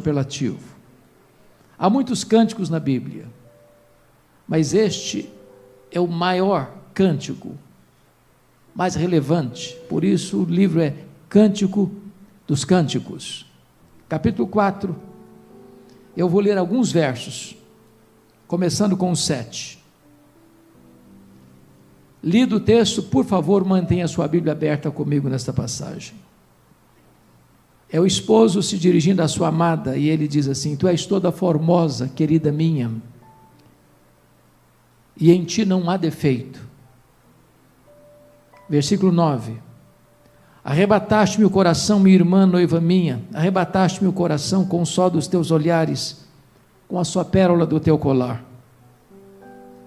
superlativo. Há muitos cânticos na Bíblia, mas este é o maior cântico, mais relevante. Por isso o livro é Cântico dos Cânticos. Capítulo 4, eu vou ler alguns versos, começando com o 7. Lido o texto, por favor, mantenha a sua Bíblia aberta comigo nesta passagem. É o esposo se dirigindo à sua amada, e ele diz assim: tu és toda formosa, querida minha, e em ti não há defeito. Versículo 9: arrebataste-me o coração, minha irmã, noiva minha, arrebataste-me o coração com o sol dos teus olhares, com a sua pérola do teu colar.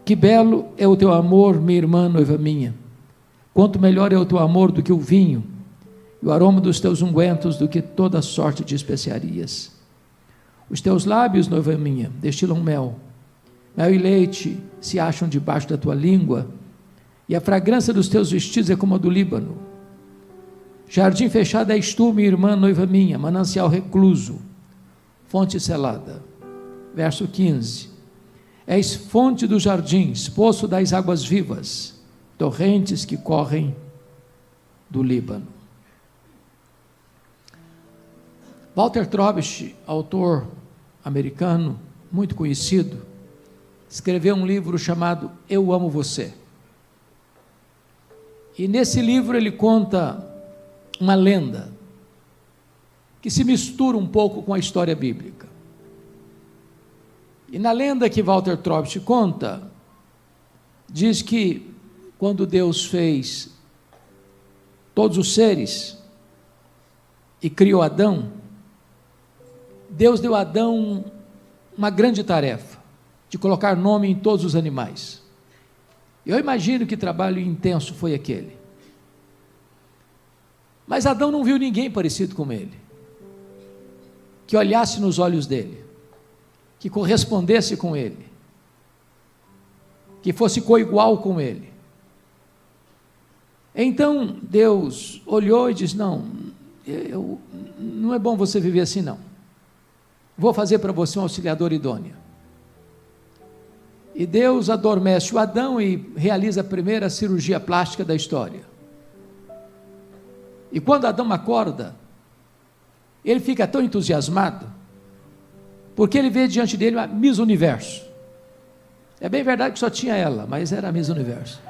Que belo é o teu amor, minha irmã, noiva minha, quanto melhor é o teu amor do que o vinho, e o aroma dos teus ungüentos do que toda sorte de especiarias. Os teus lábios, noiva minha, destilam mel e leite se acham debaixo da tua língua, e a fragrância dos teus vestidos é como a do Líbano. Jardim fechado és tu, minha irmã, noiva minha, manancial recluso, fonte selada. Verso 15: és fonte dos jardins, poço das águas vivas, torrentes que correm do Líbano. Walter Trobisch, autor americano, muito conhecido, escreveu um livro chamado Eu Amo Você. E nesse livro ele conta uma lenda que se mistura um pouco com a história bíblica. E na lenda que Walter Trobisch conta, diz que quando Deus fez todos os seres e criou Adão, Deus deu a Adão uma grande tarefa, de colocar nome em todos os animais. Eu imagino que trabalho intenso foi aquele. Mas Adão não viu ninguém parecido com ele, que olhasse nos olhos dele, que correspondesse com ele, que fosse coigual com ele. Então Deus olhou e disse: não é bom você viver assim não, vou fazer para você um auxiliador idôneo. E Deus adormece o Adão e realiza a primeira cirurgia plástica da história. E quando Adão acorda, ele fica tão entusiasmado, porque ele vê diante dele uma Miss Universo. É bem verdade que só tinha ela, mas era a Miss Universo.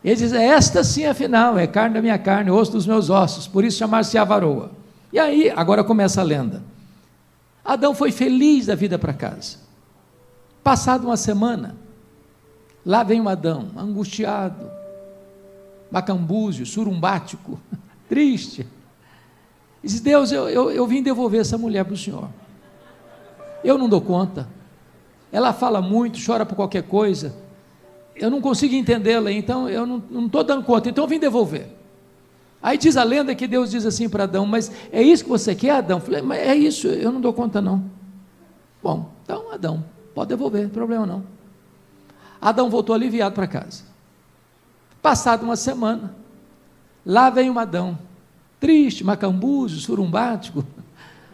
Ele diz: esta sim afinal é carne da minha carne, osso dos meus ossos, por isso chamar-se a varoa. E aí, agora começa a lenda. Adão foi feliz da vida para casa. Passada uma semana, lá vem o Adão, angustiado, macambúzio, surumbático, triste. Diz: Deus, eu vim devolver essa mulher para o Senhor. Eu não dou conta. Ela fala muito, chora por qualquer coisa. Eu não consigo entendê-la, então eu não estou dando conta, então eu vim devolver. Aí diz a lenda que Deus diz assim para Adão: mas é isso que você quer, Adão? Eu falei: mas é isso, eu não dou conta não. Bom, então Adão, pode devolver, não tem problema não. Adão voltou aliviado para casa. Passada uma semana, lá vem um Adão, triste, macambúzio, surumbático,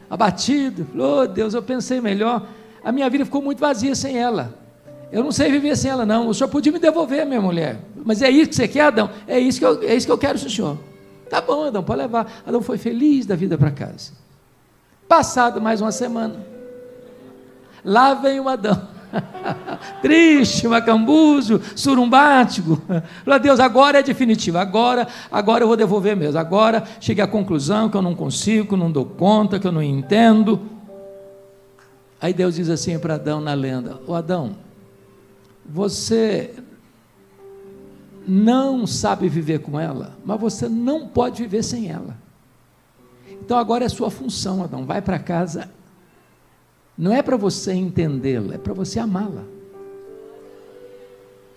abatido. Oh Deus, eu pensei melhor, a minha vida ficou muito vazia sem ela. Eu não sei viver sem ela não, o senhor podia me devolver, minha mulher. Mas é isso que você quer, Adão? É isso que eu quero, senhor. Tá bom, Adão, pode levar. Adão foi feliz da vida para casa. Passado mais uma semana, lá vem o Adão, triste, macambúzio, surumbático. Falei: Deus, agora é definitivo, agora eu vou devolver mesmo. Agora cheguei à conclusão que eu não consigo, que eu não dou conta, que eu não entendo. Aí Deus diz assim para Adão na lenda: ô Adão, você não sabe viver com ela, mas você não pode viver sem ela. Então agora é sua função, Adão, vai para casa. Não é para você entendê-la, é para você amá-la.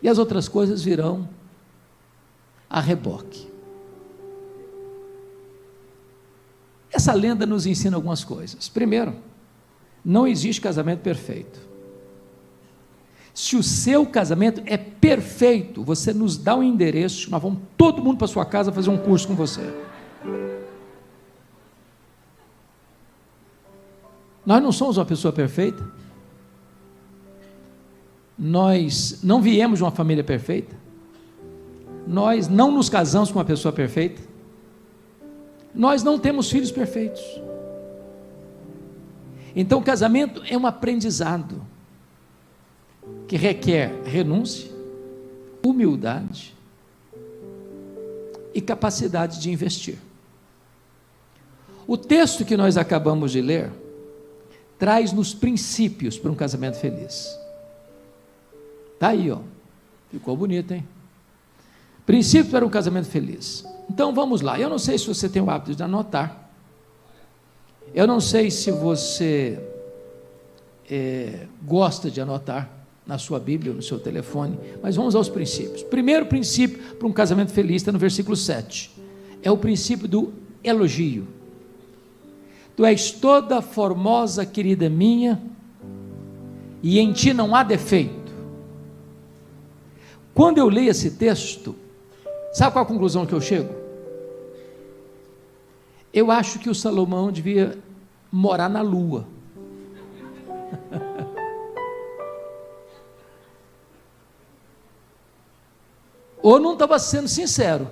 E as outras coisas virão a reboque. Essa lenda nos ensina algumas coisas. Primeiro, não existe casamento perfeito. Se o seu casamento é perfeito, você nos dá um endereço, nós vamos todo mundo para sua casa fazer um curso com você. Nós não somos uma pessoa perfeita. Nós não viemos de uma família perfeita. Nós não nos casamos com uma pessoa perfeita. Nós não temos filhos perfeitos. Então o casamento é um aprendizado que requer renúncia, humildade e capacidade de investir. O texto que nós acabamos de ler traz-nos princípios para um casamento feliz. Está aí, ó. Ficou bonito, hein? Princípios para um casamento feliz. Então vamos lá. Eu não sei se você tem o hábito de anotar. Eu não sei se você gosta de anotar na sua Bíblia ou no seu telefone, mas vamos aos princípios. Primeiro princípio para um casamento feliz está no versículo 7. É o princípio do elogio. Tu és toda formosa, querida minha, e em ti não há defeito. Quando eu leio esse texto, sabe qual a conclusão que eu chego? Eu acho que o Salomão devia morar na lua. Ou não estava sendo sincero.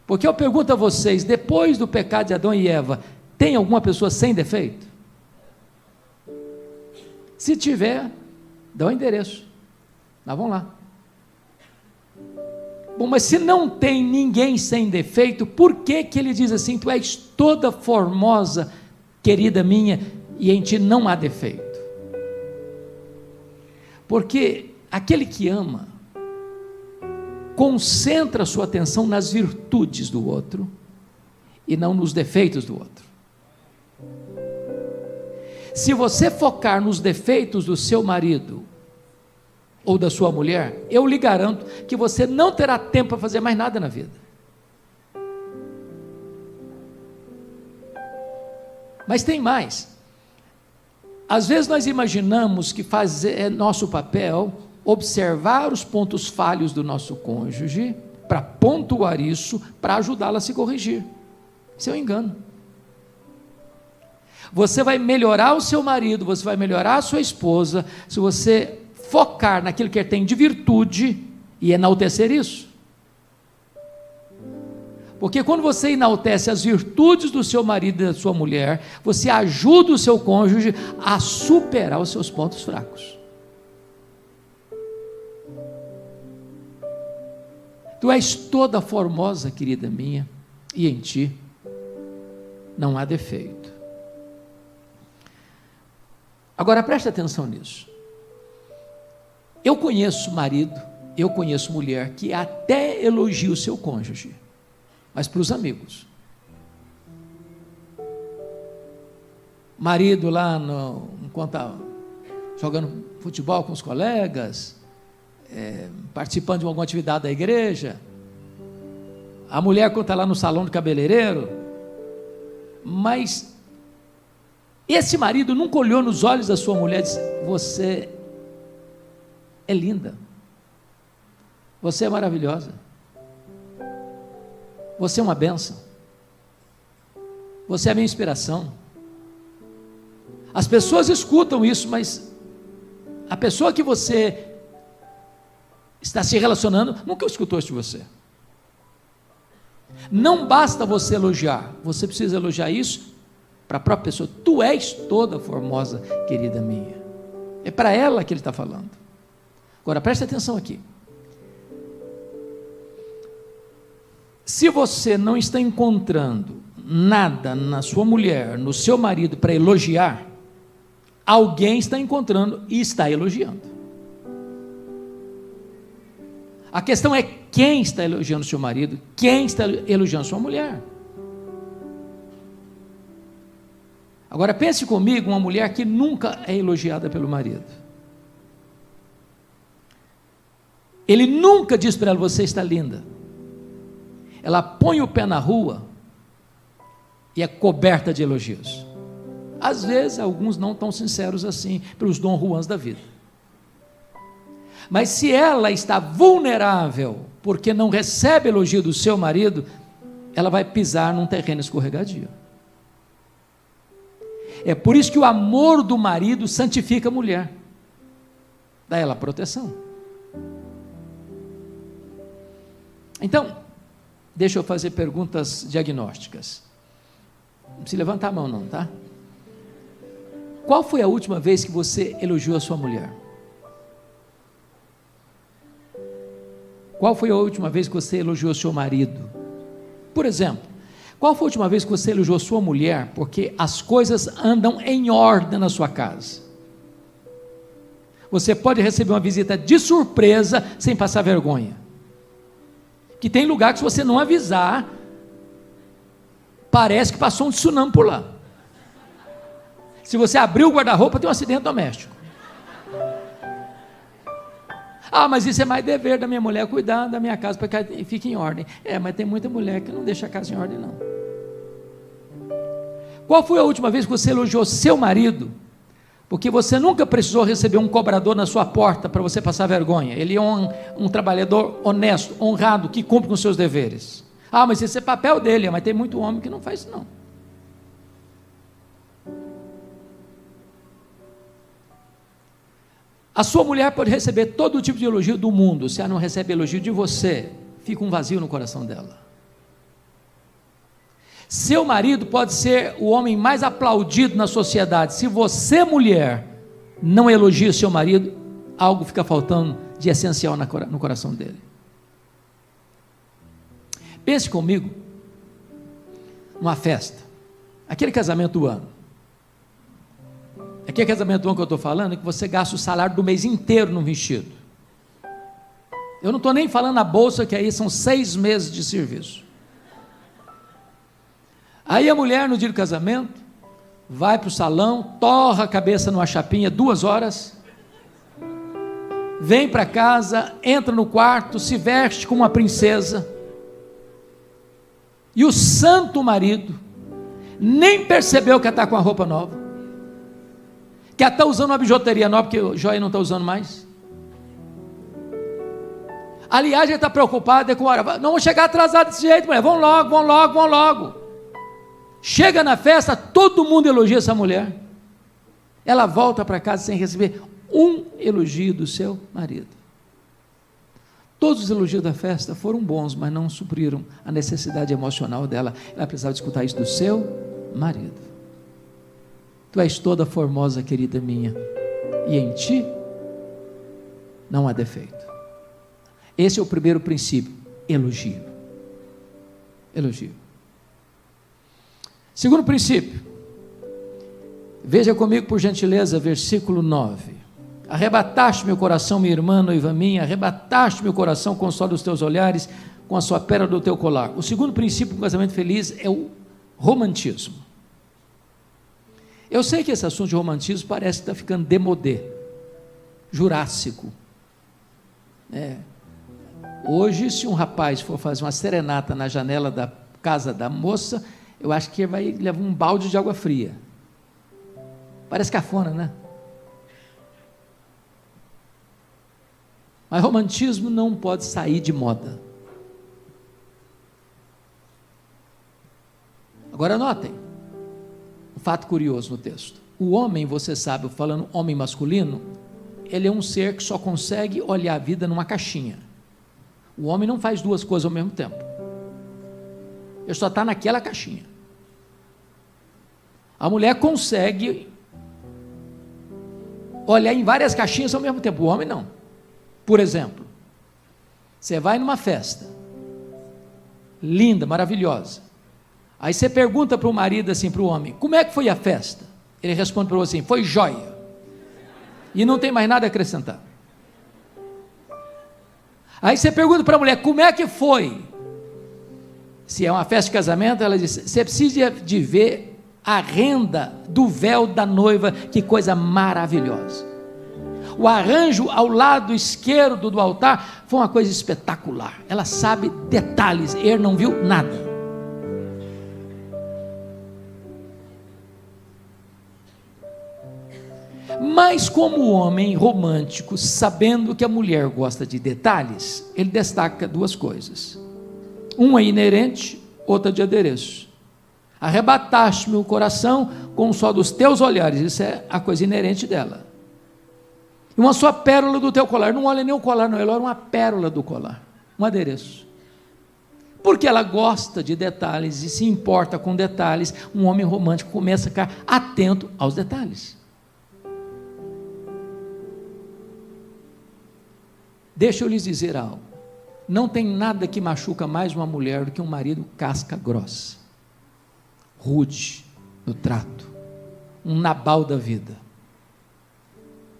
Porque eu pergunto a vocês, depois do pecado de Adão e Eva, tem alguma pessoa sem defeito? Se tiver, dá o endereço. Nós vamos lá. Bom, mas se não tem ninguém sem defeito, por que que ele diz assim, tu és toda formosa, querida minha, e em ti não há defeito? Porque aquele que ama, concentra a sua atenção nas virtudes do outro, e não nos defeitos do outro. Se você focar nos defeitos do seu marido, ou da sua mulher, eu lhe garanto que você não terá tempo para fazer mais nada na vida. Mas tem mais. Às vezes nós imaginamos que é nosso papel observar os pontos falhos do nosso cônjuge, para pontuar isso, para ajudá-lo a se corrigir. Isso é um engano. Você vai melhorar o seu marido, você vai melhorar a sua esposa, se você focar naquilo que ele tem de virtude e enaltecer isso. Porque quando você enaltece as virtudes do seu marido e da sua mulher, você ajuda o seu cônjuge a superar os seus pontos fracos. Tu és toda formosa, querida minha, e em ti não há defeito. Agora preste atenção nisso. Eu conheço marido, eu conheço mulher que até elogia o seu cônjuge, mas para os amigos. Marido lá, enquanto está jogando futebol com os colegas, participando de alguma atividade da igreja, a mulher quando está lá no salão de cabeleireiro, mas esse marido nunca olhou nos olhos da sua mulher e disse, você é linda, você é maravilhosa, você é uma bênção, você é a minha inspiração. As pessoas escutam isso, mas a pessoa que você está se relacionando nunca escutou isso de você. Não basta você elogiar, você precisa elogiar isso para a própria pessoa. Tu és toda formosa, querida minha. É para ela que ele está falando. Agora preste atenção aqui. Se você não está encontrando nada na sua mulher, no seu marido para elogiar, alguém está encontrando e está elogiando. A questão é quem está elogiando seu marido, quem está elogiando sua mulher. Agora pense comigo, uma mulher que nunca é elogiada pelo marido. Ele nunca diz para ela, você está linda. Ela põe o pé na rua e é coberta de elogios. Às vezes, alguns não tão sinceros assim, pelos Dom Juans da vida. Mas se ela está vulnerável, porque não recebe elogio do seu marido, ela vai pisar num terreno escorregadio. É por isso que o amor do marido santifica a mulher, dá ela proteção. Então, deixa eu fazer perguntas diagnósticas. Não precisa levantar a mão não, tá? Qual foi a última vez que você elogiou a sua mulher? Qual foi a última vez que você elogiou seu marido? Por exemplo, qual foi a última vez que você elogiou sua mulher porque as coisas andam em ordem na sua casa? Você pode receber uma visita de surpresa sem passar vergonha. Que tem lugar que se você não avisar, parece que passou um tsunami por lá. Se você abrir o guarda-roupa, tem um acidente doméstico. Ah, mas isso é mais dever da minha mulher, cuidar da minha casa para que fique em ordem. Mas tem muita mulher que não deixa a casa em ordem, não. Qual foi a última vez que você elogiou seu marido? Porque você nunca precisou receber um cobrador na sua porta para você passar vergonha. Ele é um trabalhador honesto, honrado, que cumpre com seus deveres. Ah, mas esse é papel dele, mas tem muito homem que não faz isso, não. A sua mulher pode receber todo tipo de elogio do mundo. Se ela não recebe elogio de você, fica um vazio no coração dela. Seu marido pode ser o homem mais aplaudido na sociedade. Se você, mulher, não elogia seu marido, algo fica faltando de essencial no coração dele. Pense comigo numa festa, aquele casamento do ano. Aquele casamento do ano que eu estou falando é que você gasta o salário do mês inteiro num vestido. Eu não estou nem falando na bolsa, que aí são 6 meses de serviço. Aí a mulher, no dia do casamento, vai para o salão, torra a cabeça numa chapinha 2 horas, vem para casa, entra no quarto, se veste como uma princesa, e o santo marido nem percebeu que ela está com a roupa nova, que ela está usando uma bijuteria nova, porque o joia não está usando mais. Aliás, ele está preocupado com a hora, não vou chegar atrasado desse jeito, mulher, vão logo, vão logo, vão logo. Chega na festa, todo mundo elogia essa mulher, ela volta para casa sem receber um elogio do seu marido. Todos os elogios da festa foram bons, mas não supriram a necessidade emocional dela. Ela precisava escutar isso do seu marido. Tu és toda formosa, querida minha, e em ti não há defeito. Esse é o primeiro princípio, elogio. Elogio. Segundo princípio, veja comigo por gentileza, versículo 9. Arrebataste meu coração, minha irmã, noiva minha, arrebataste meu coração com o sol dos teus olhares, com a sua pérola do teu colar. O segundo princípio do casamento feliz é o romantismo. Eu sei que esse assunto de romantismo parece que está ficando demodé, jurássico. Hoje, se um rapaz for fazer uma serenata na janela da casa da moça, eu acho que ele vai levar um balde de água fria. Parece cafona, né? Mas romantismo não pode sair de moda. Agora notem, um fato curioso no texto. O homem, você sabe, falando homem masculino, ele é um ser que só consegue olhar a vida numa caixinha. O homem não faz 2 coisas ao mesmo tempo. Ele só está naquela caixinha. A mulher consegue olhar em várias caixinhas ao mesmo tempo. O homem não. Por exemplo, você vai numa festa, linda, maravilhosa. Aí você pergunta para o marido assim, para o homem, como é que foi a festa? Ele responde para você assim, foi jóia. E não tem mais nada a acrescentar. Aí você pergunta para a mulher, como é que foi? Se é uma festa de casamento, ela diz, você precisa de ver a renda do véu da noiva, que coisa maravilhosa. O arranjo ao lado esquerdo do altar foi uma coisa espetacular. Ela sabe detalhes, ele não viu nada. Mas como o homem romântico, sabendo que a mulher gosta de detalhes, ele destaca 2 coisas. Uma é inerente, outra de adereço. Arrebataste-me o coração com o sol dos teus olhares. Isso é a coisa inerente dela. E uma só pérola do teu colar. Não olha nem o colar, não. Ela olha uma pérola do colar. Um adereço. Porque ela gosta de detalhes e se importa com detalhes. Um homem romântico começa a ficar atento aos detalhes. Deixa eu lhes dizer algo. Não tem nada que machuca mais uma mulher do que um marido casca grossa, rude no trato, um Nabal da vida,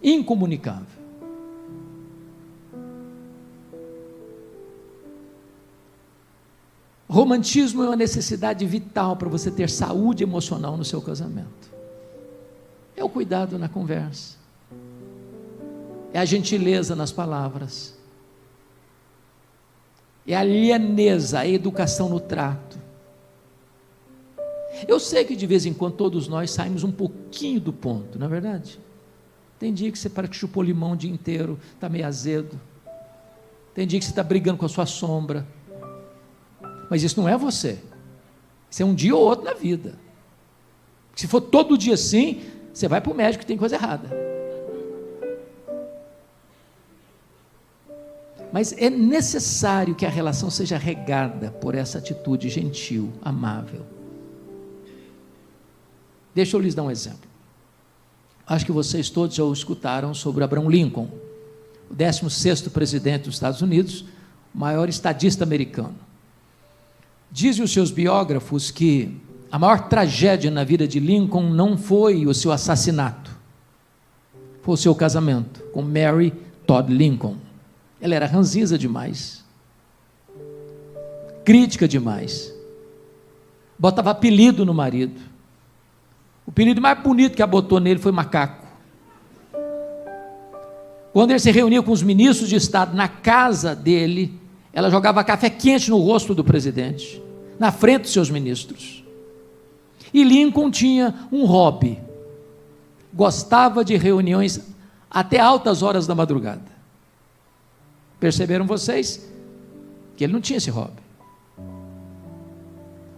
incomunicável. Romantismo é uma necessidade vital para você ter saúde emocional no seu casamento. É o cuidado na conversa, é a gentileza nas palavras, é a lianeza, a educação no trato. Eu sei que de vez em quando todos nós saímos um pouquinho do ponto, não é verdade? Tem dia que você parece que chupou limão o dia inteiro, está meio azedo. Tem dia que você está brigando com a sua sombra. Mas isso não é você. Isso é um dia ou outro na vida. Se for todo dia assim, você vai para o médico e tem coisa errada. Mas é necessário que a relação seja regada por essa atitude gentil, amável. Deixa eu lhes dar um exemplo. Acho que vocês todos já escutaram sobre Abraham Lincoln, o 16º presidente dos Estados Unidos, o maior estadista americano. Dizem os seus biógrafos que a maior tragédia na vida de Lincoln não foi o seu assassinato, foi o seu casamento com Mary Todd Lincoln. Ela era ranzinza demais, crítica demais, botava apelido no marido. O apelido mais bonito que ela botou nele foi macaco. Quando ele se reuniu com os ministros de Estado na casa dele, ela jogava café quente no rosto do presidente, na frente dos seus ministros. E Lincoln tinha um hobby, gostava de reuniões até altas horas da madrugada. Perceberam vocês que ele não tinha esse hobby?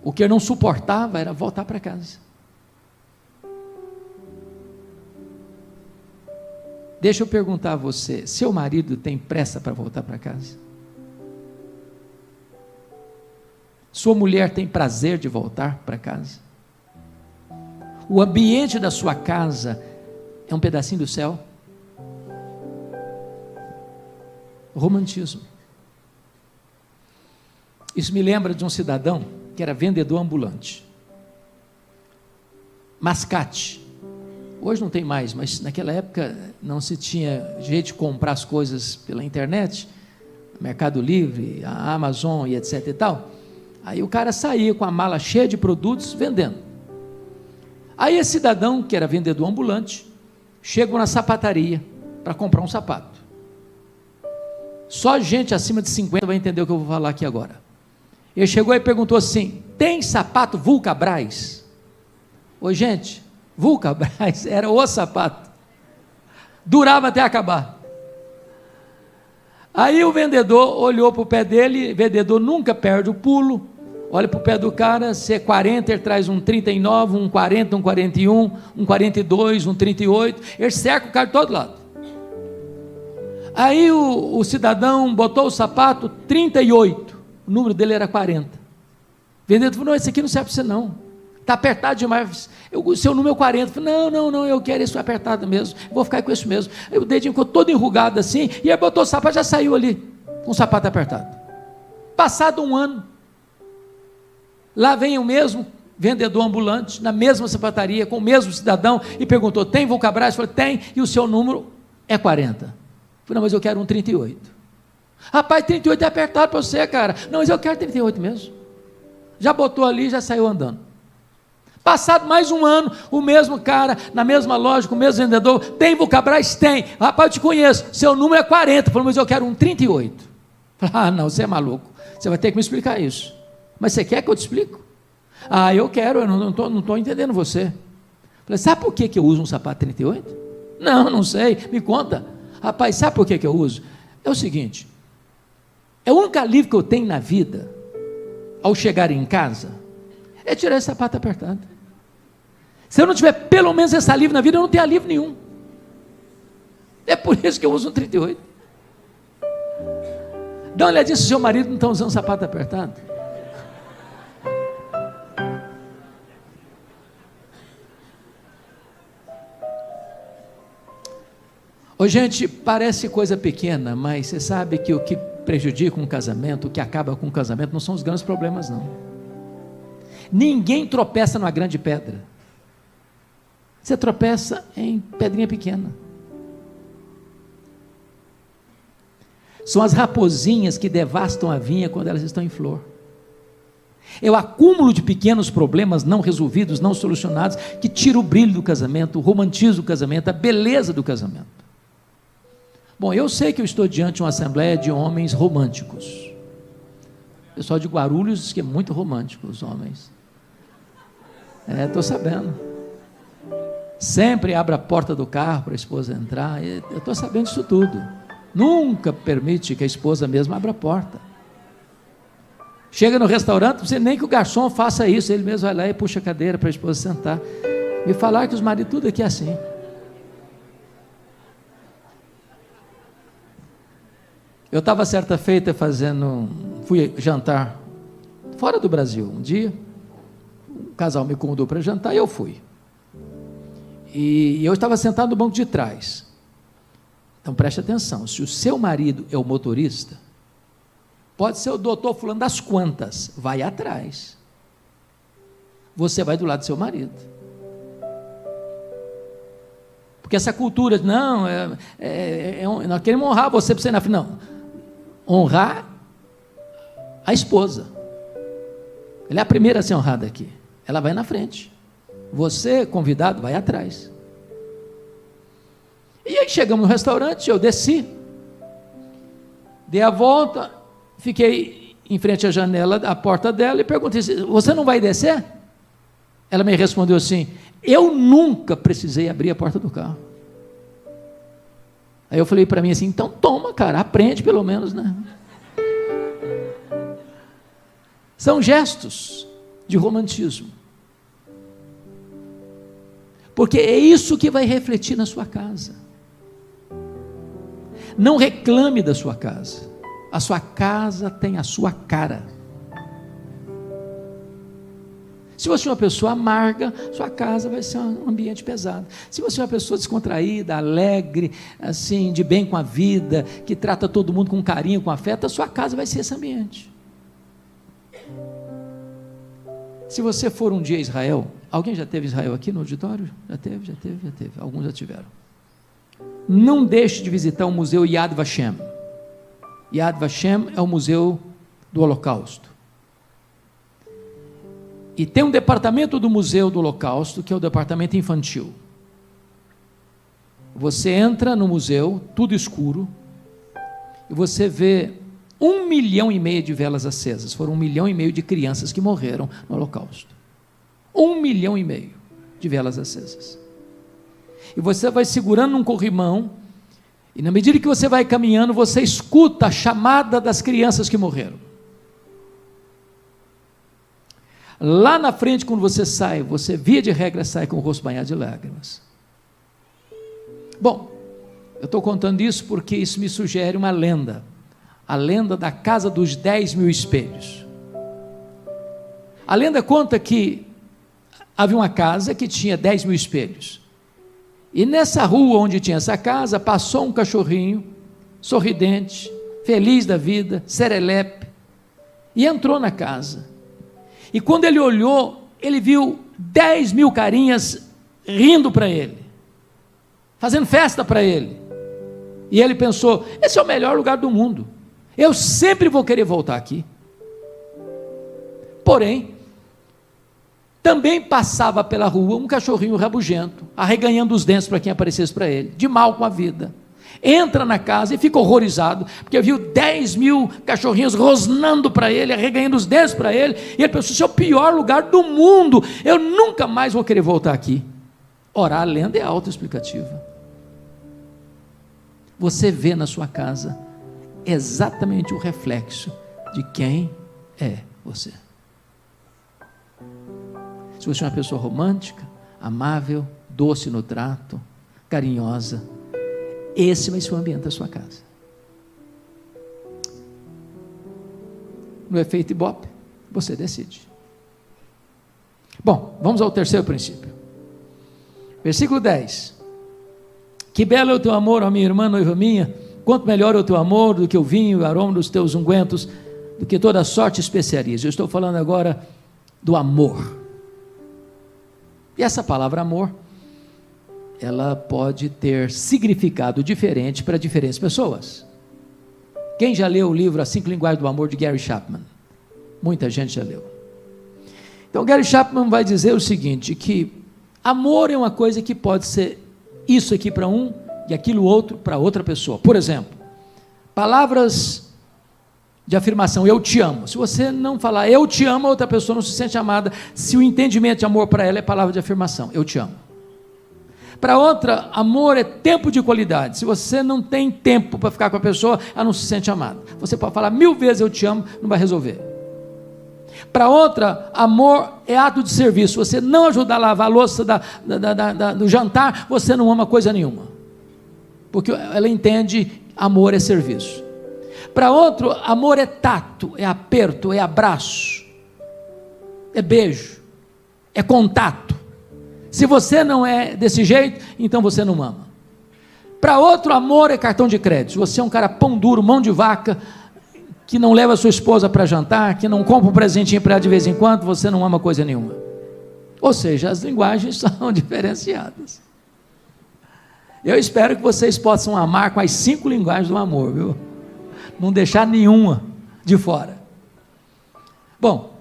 O que ele não suportava era voltar para casa. Deixa eu perguntar a você, seu marido tem pressa para voltar para casa? Sua mulher tem prazer de voltar para casa? O ambiente da sua casa é um pedacinho do céu? Romantismo. Isso me lembra de um cidadão que era vendedor ambulante. Mascate. Hoje não tem mais, mas naquela época não se tinha jeito de comprar as coisas pela internet, Mercado Livre, a Amazon e etc e tal. Aí o cara saía com a mala cheia de produtos vendendo. Aí esse cidadão, que era vendedor ambulante, chegou na sapataria para comprar um sapato. Só gente acima de 50 vai entender o que eu vou falar aqui agora. Ele chegou e perguntou assim: tem sapato Vulcabras? Ô gente, Vulcabras era o sapato, durava até acabar. Aí o vendedor olhou para o pé dele, vendedor nunca perde o pulo, olha para o pé do cara, se é 40, ele traz um 39, um 40, um 41, um 42, um 38, ele cerca o cara de todo lado. Aí o cidadão botou o sapato 38, o número dele era 40. O vendedor falou: não, esse aqui não serve para você não, está apertado demais, o seu número é 40. Falei, não, eu quero isso apertado mesmo, vou ficar com isso mesmo. Aí o dedinho ficou todo enrugado assim, e aí botou o sapato, já saiu ali, com o sapato apertado. Passado um ano, lá vem o mesmo vendedor ambulante, na mesma sapataria, com o mesmo cidadão, e perguntou: tem Vulcabras? Falei: tem, e o seu número é 40. Falei: não, mas eu quero um 38. Rapaz, 38 é apertado para você, cara. Não, mas eu quero 38 mesmo. Já botou ali, já saiu andando. Passado mais um ano, o mesmo cara, na mesma loja, com o mesmo vendedor: tem Vulcabras? Tem. Rapaz, eu te conheço, seu número é 40. Falei: mas eu quero um 38. Falei: ah, não, você é maluco, você vai ter que me explicar isso. Mas você quer que eu te explique? Ah, eu quero, eu não estou entendendo você. Falei: sabe por que eu uso um sapato 38? Não sei, me conta. Rapaz, sabe por que eu uso? É o seguinte, é o único alívio que eu tenho na vida, ao chegar em casa, é tirar esse sapato apertado. Se eu não tiver pelo menos esse alívio na vida, eu não tenho alívio nenhum. É por isso que eu uso um 38. Dá uma olhadinha se o seu marido não está usando sapato apertado. Ô, gente, parece coisa pequena, mas você sabe que o que prejudica um casamento, o que acaba com um casamento, não são os grandes problemas, não. Ninguém tropeça numa grande pedra. Você tropeça em pedrinha pequena. São as raposinhas que devastam a vinha quando elas estão em flor. É o acúmulo de pequenos problemas não resolvidos, não solucionados, que tira o brilho do casamento, o romantismo do casamento, a beleza do casamento. Bom, eu sei que eu estou diante de uma assembleia de homens românticos. O pessoal de Guarulhos diz que é muito romântico, os homens. Estou sabendo. Sempre abre a porta do carro para a esposa entrar. Eu estou sabendo disso tudo. Nunca permite que a esposa mesma abra a porta. Chega no restaurante, não precisa nem que o garçom faça isso, ele mesmo vai lá e puxa a cadeira para a esposa sentar. Me falaram que os maridos tudo aqui é assim. Eu estava certa feita fui jantar fora do Brasil um dia, um casal me convidou para jantar e eu fui. E eu estava sentado no banco de trás. Então preste atenção, se o seu marido é o motorista, pode ser o doutor fulano das quantas, vai atrás. Você vai do lado do seu marido. Porque essa cultura, não, nós queremos honrar você para você ir na frente. Não, honrar a esposa. Ela é a primeira a ser honrada aqui. Ela vai na frente. Você, convidado, vai atrás. E aí chegamos no restaurante, eu desci, dei a volta, fiquei em frente à janela, à porta dela, e perguntei: você não vai descer? Ela me respondeu assim: eu nunca precisei abrir a porta do carro. Aí eu falei para mim assim: então toma, cara, aprende pelo menos, né? São gestos de romantismo, porque é isso que vai refletir na sua casa. Não reclame da sua casa, a sua casa tem a sua cara. Se você é uma pessoa amarga, sua casa vai ser um ambiente pesado. Se você é uma pessoa descontraída, alegre, assim, de bem com a vida, que trata todo mundo com carinho, com afeto, a sua casa vai ser esse ambiente. Se você for um dia a Israel, alguém já teve Israel aqui no auditório? Já teve. Alguns já tiveram. Não deixe de visitar o museu Yad Vashem. Yad Vashem é o museu do Holocausto. E tem um departamento do Museu do Holocausto, que é o departamento infantil. Você entra no museu, tudo escuro, e você vê 1,5 milhão de velas acesas. Foram 1,5 milhão de crianças que morreram no Holocausto. 1,5 milhão de velas acesas. E você vai segurando um corrimão, e na medida que você vai caminhando, você escuta a chamada das crianças que morreram. Lá na frente, quando você sai, você via de regra sai com o rosto banhado de lágrimas. Bom, eu estou contando isso porque isso me sugere uma lenda, a lenda da casa dos 10.000 espelhos. A lenda conta que havia uma casa que tinha 10.000 espelhos, e nessa rua onde tinha essa casa, passou um cachorrinho, sorridente, feliz da vida, serelepe, e entrou na casa. E quando ele olhou, ele viu 10.000 carinhas rindo para ele, fazendo festa para ele. E ele pensou: esse é o melhor lugar do mundo, eu sempre vou querer voltar aqui. Porém, também passava pela rua um cachorrinho rabugento, arreganhando os dentes para quem aparecesse para ele, de mal com a vida. Entra na casa e fica horrorizado, porque viu 10.000 cachorrinhos rosnando para ele, arreganhando os dentes para ele, e ele pensou: esse é o pior lugar do mundo, eu nunca mais vou querer voltar aqui. Ora, a lenda é autoexplicativa. Você vê na sua casa exatamente o reflexo de quem é você. Se você é uma pessoa romântica, amável, doce no trato, carinhosa, esse vai ser o ambiente da sua casa. No efeito Ibope, você decide. Bom, vamos ao terceiro princípio. Versículo 10. Que belo é o teu amor, ó minha irmã, noiva minha, quanto melhor é o teu amor do que o vinho, o aroma dos teus ungüentos, do que toda sorte de especiarias. Eu estou falando agora do amor. E essa palavra amor, ela pode ter significado diferente para diferentes pessoas. Quem já leu o livro As 5 Linguagens do Amor, de Gary Chapman? Muita gente já leu. Então Gary Chapman vai dizer o seguinte, que amor é uma coisa que pode ser isso aqui para um e aquilo outro para outra pessoa. Por exemplo, palavras de afirmação, eu te amo. Se você não falar eu te amo, a outra pessoa não se sente amada, se o entendimento de amor para ela é palavra de afirmação, eu te amo. Para outra, amor é tempo de qualidade. Se você não tem tempo para ficar com a pessoa, ela não se sente amada. Você pode falar 1000 vezes eu te amo, não vai resolver. Para outra, amor é ato de serviço. Você não ajudar a lavar a louça do jantar, você não ama coisa nenhuma. Porque ela entende amor é serviço. Para outro, amor é tato, é aperto, é abraço, é beijo, é contato. Se você não é desse jeito, então você não ama. Para outro, amor é cartão de crédito. Se você é um cara pão duro, mão de vaca, que não leva sua esposa para jantar, que não compra um presentinho para ela de vez em quando, você não ama coisa nenhuma. Ou seja, as linguagens são diferenciadas. Eu espero que vocês possam amar com as 5 linguagens do amor, viu? Não deixar nenhuma de fora. Bom,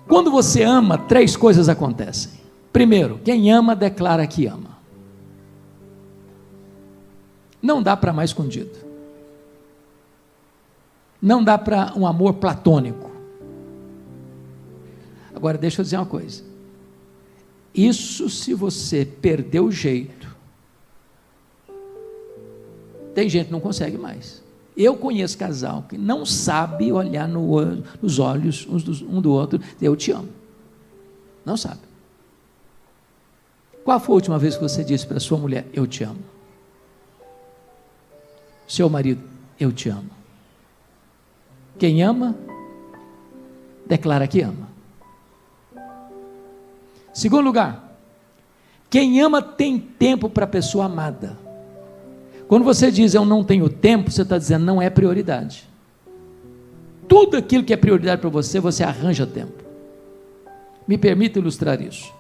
quando você ama, 3 coisas acontecem. Primeiro, quem ama declara que ama. Não dá para amar escondido. Não dá para um amor platônico. Agora, deixa eu dizer uma coisa. Isso se você perder o jeito. Tem gente que não consegue mais. Eu conheço casal que não sabe olhar nos olhos um do outro, dizer, eu te amo. Não sabe. Qual foi a última vez que você disse para sua mulher, eu te amo? Seu marido, eu te amo. Quem ama, declara que ama. Segundo lugar, quem ama tem tempo para a pessoa amada. Quando você diz eu não tenho tempo, você está dizendo não é prioridade. Tudo aquilo que é prioridade para você, você arranja tempo. Me permita ilustrar isso.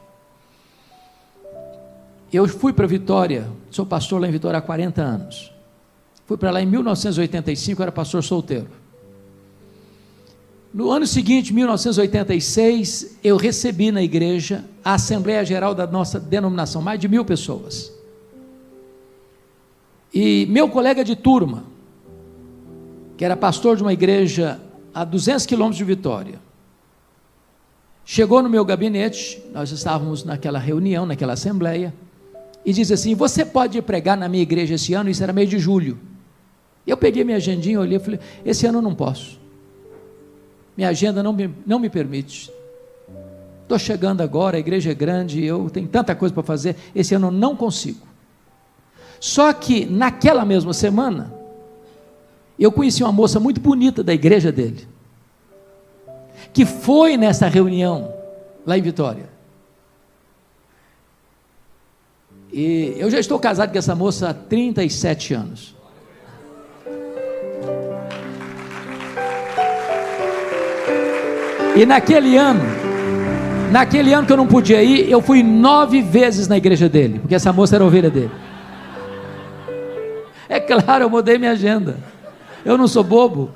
Eu fui para Vitória, sou pastor lá em Vitória há 40 anos. Fui para lá em 1985, era pastor solteiro. No ano seguinte, 1986, eu recebi na igreja a Assembleia Geral da nossa denominação, mais de 1000 pessoas. E meu colega de turma, que era pastor de uma igreja a 200 quilômetros de Vitória, chegou no meu gabinete, nós estávamos naquela reunião, naquela assembleia, e disse assim, você pode pregar na minha igreja esse ano? Isso era mês de julho. Eu peguei minha agendinha, olhei e falei, esse ano eu não posso. Minha agenda não me permite. Estou chegando agora, a igreja é grande, eu tenho tanta coisa para fazer, esse ano eu não consigo. Só que naquela mesma semana, eu conheci uma moça muito bonita da igreja dele, que foi nessa reunião, lá em Vitória. E eu já estou casado com essa moça há 37 anos. E naquele ano que eu não podia ir, eu fui 9 vezes na igreja dele, porque essa moça era ovelha dele. É claro, eu mudei minha agenda. Eu não sou bobo.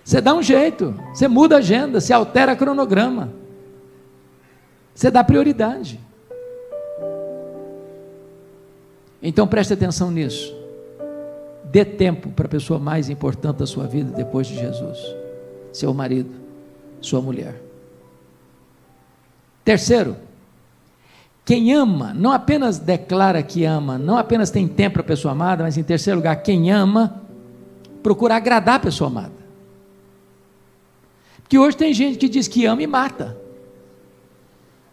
Você dá um jeito, você muda a agenda, você altera cronograma. Você dá prioridade. Então preste atenção nisso. Dê tempo para a pessoa mais importante da sua vida depois de Jesus. Seu marido, sua mulher. Terceiro, quem ama, não apenas declara que ama, não apenas tem tempo para a pessoa amada, mas em terceiro lugar, quem ama, procura agradar a pessoa amada. Porque hoje tem gente que diz que ama e mata.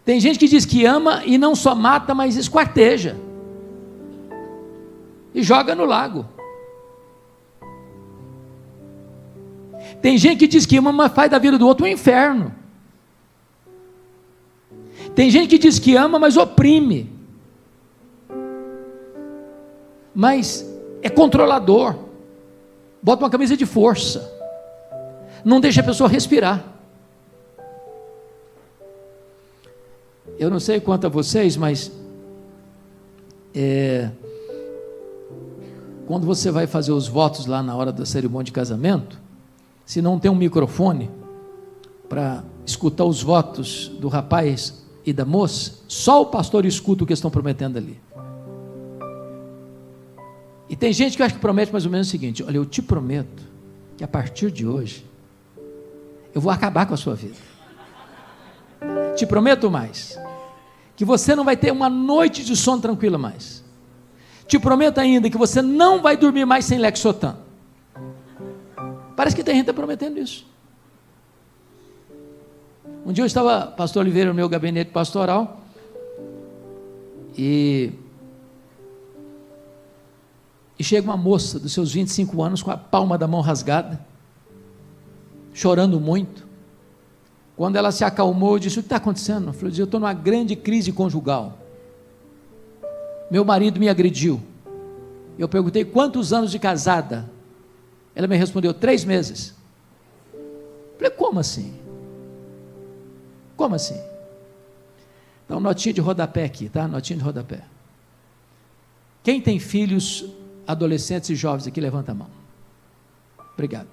Tem gente que diz que ama e não só mata, mas esquarteja. E joga no lago. Tem gente que diz que ama, mas faz da vida do outro um inferno. Tem gente que diz que ama, mas oprime. Mas é controlador. Bota uma camisa de força. Não deixa a pessoa respirar. Eu não sei quanto a vocês, mas quando você vai fazer os votos lá na hora da cerimônia de casamento, se não tem um microfone para escutar os votos do rapaz e da moça, só o pastor escuta o que estão prometendo ali. E tem gente que acha que promete mais ou menos o seguinte: olha, eu te prometo que a partir de hoje eu vou acabar com a sua vida. Te prometo mais, que você não vai ter uma noite de sono tranquila mais. Te prometo ainda que você não vai dormir mais sem Lexotan. Parece que tem gente prometendo isso. Um dia eu estava, pastor Oliveira, no meu gabinete pastoral, e chega uma moça dos seus 25 anos com a palma da mão rasgada, chorando muito. Quando ela se acalmou, eu disse: o que está acontecendo? Eu falei: eu estou numa grande crise conjugal. Meu marido me agrediu. Eu perguntei: quantos anos de casada? Ela me respondeu: 3 meses. Eu falei: como assim? Como assim? Então, notinha de rodapé aqui, tá? Notinha de rodapé. Quem tem filhos, adolescentes e jovens aqui, levanta a mão. Obrigado.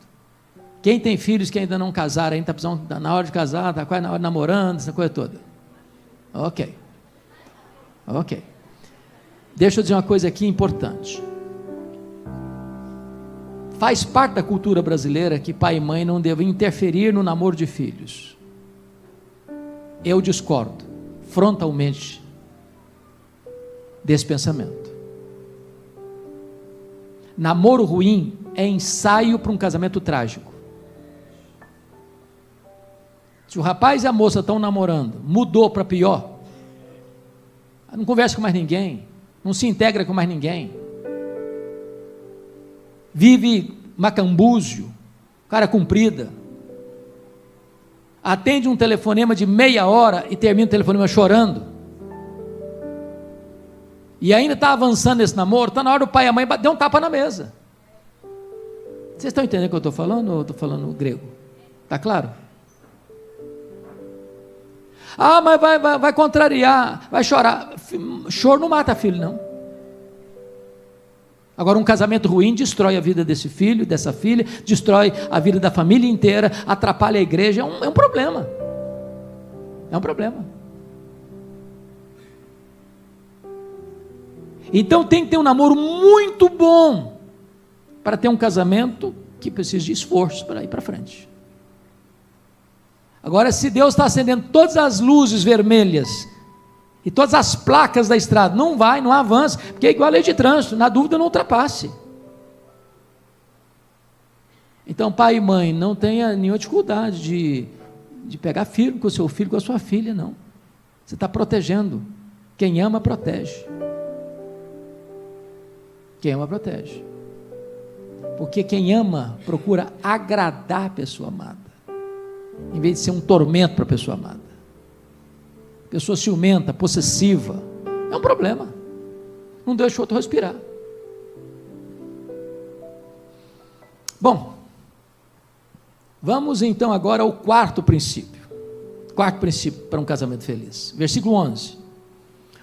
Quem tem filhos que ainda não casaram, ainda está precisando, na hora de casar, está quase na hora de namorando, essa coisa toda. Ok. Deixa eu dizer uma coisa aqui importante. Faz parte da cultura brasileira que pai e mãe não devem interferir no namoro de filhos. Eu discordo frontalmente desse pensamento. Namoro ruim é ensaio para um casamento trágico. Se o rapaz e a moça estão namorando, mudou para pior, não conversa com mais ninguém, não se integra com mais ninguém, vive macambúzio, cara comprida, atende um telefonema de meia hora e termina o telefonema chorando, e ainda está avançando nesse namoro, está na hora do pai e a mãe dar um tapa na mesa. Vocês estão entendendo o que eu estou falando, ou eu estou falando grego? Está claro? Ah, mas vai contrariar, vai chorar. Choro não mata filho, não. Agora, um casamento ruim destrói a vida desse filho, dessa filha, destrói a vida da família inteira, atrapalha a igreja, é um problema. É um problema. Então tem que ter um namoro muito bom para ter um casamento que precisa de esforço para ir para frente. Agora, se Deus está acendendo todas as luzes vermelhas e todas as placas da estrada, não avança, porque é igual a lei de trânsito, na dúvida não ultrapasse. Então, pai e mãe, não tenha nenhuma dificuldade de pegar firme com o seu filho, com a sua filha, não. Você está protegendo. Quem ama, protege. Quem ama, protege. Porque quem ama, procura agradar a pessoa amada, em vez de ser um tormento para a pessoa amada. Pessoa ciumenta, possessiva, é um problema. Não deixa o outro respirar. Bom, vamos então agora ao quarto princípio. Quarto princípio para um casamento feliz. Versículo 11.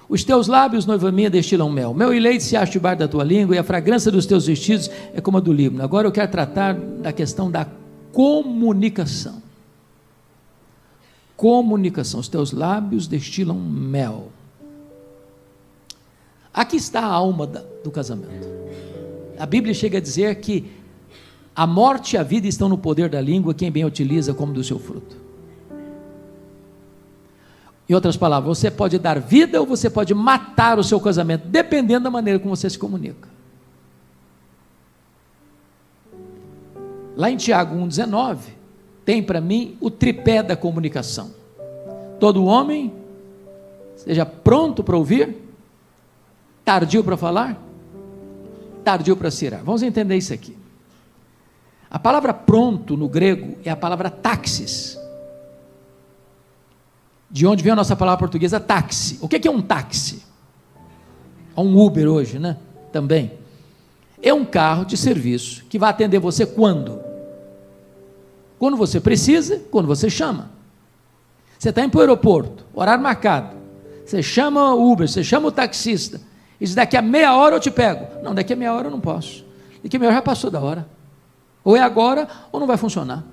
Os teus lábios, noiva minha, destilam mel e leite se acha debaixo da tua língua, e a fragrância dos teus vestidos é como a do Líbano. Agora eu quero tratar da questão da comunicação. Comunicação. Os teus lábios destilam mel. Aqui está a alma do casamento. A Bíblia chega a dizer que a morte e a vida estão no poder da língua, quem bem a utiliza como do seu fruto. Em outras palavras, você pode dar vida ou você pode matar o seu casamento, dependendo da maneira como você se comunica. Lá em Tiago 1,19, tem para mim o tripé da comunicação. Todo homem seja pronto para ouvir, tardio para falar, tardio para se irar. Vamos entender isso aqui. A palavra pronto no grego é a palavra táxis, de onde vem a nossa palavra portuguesa táxi. O que é um táxi? É um Uber hoje, né? Também. É um carro de serviço que vai atender você quando? Quando você precisa, quando você chama. Você está indo para o aeroporto, horário marcado, você chama o Uber, você chama o taxista, e diz, daqui a meia hora eu te pego. Não, daqui a meia hora eu não posso, daqui a meia hora já passou da hora, ou é agora ou não vai funcionar.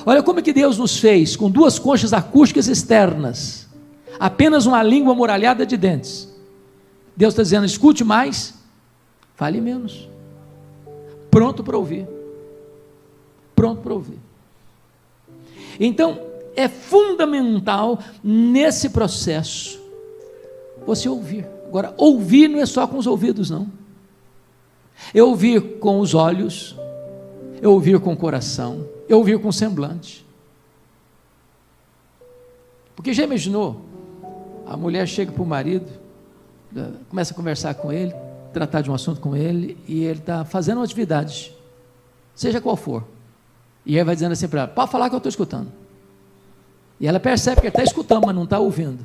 Olha como é que Deus nos fez, com duas conchas acústicas externas, apenas uma língua muralhada de dentes. Deus está dizendo, escute mais, fale menos, pronto para ouvir, pronto para ouvir. Então, é fundamental nesse processo você ouvir. Agora, ouvir não é só com os ouvidos, não. É ouvir com os olhos, é ouvir com o coração, é ouvir com o semblante. Porque já imaginou? A mulher chega para o marido, começa a conversar com ele, tratar de um assunto com ele, e ele está fazendo uma atividade, seja qual for. E ele vai dizendo assim para ela, pode falar que eu estou escutando. E ela percebe que ele está escutando, mas não está ouvindo.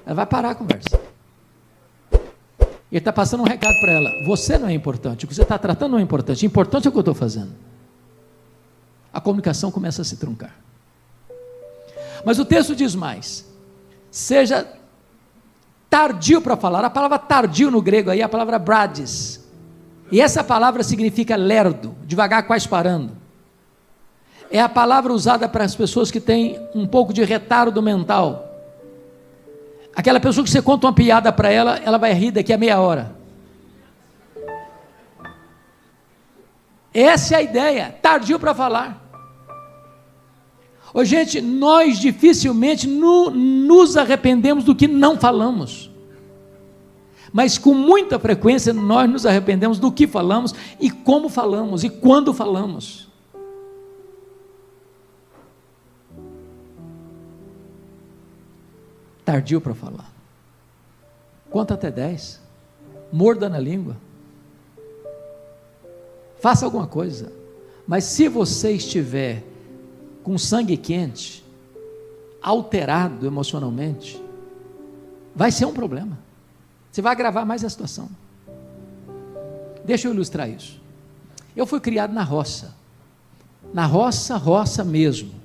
Ela vai parar a conversa. Ele está passando um recado para ela, você não é importante, o que você está tratando não é importante, o importante é o que eu estou fazendo. A comunicação começa a se truncar. Mas o texto diz mais, seja tardio para falar. A palavra tardio no grego aí é a palavra brades, e essa palavra significa lerdo, devagar, quase parando. É a palavra usada para as pessoas que têm um pouco de retardo mental. Aquela pessoa que você conta uma piada para ela, ela vai rir daqui a meia hora. Essa é a ideia, tardio para falar. Ô, gente, nós dificilmente nos arrependemos do que não falamos, mas com muita frequência nós nos arrependemos do que falamos, e como falamos, e quando falamos. Tardio para falar, conta até 10, morda na língua, faça alguma coisa, mas se você estiver com sangue quente, alterado emocionalmente, vai ser um problema, você vai agravar mais a situação. Deixa eu ilustrar isso. Eu fui criado na roça mesmo.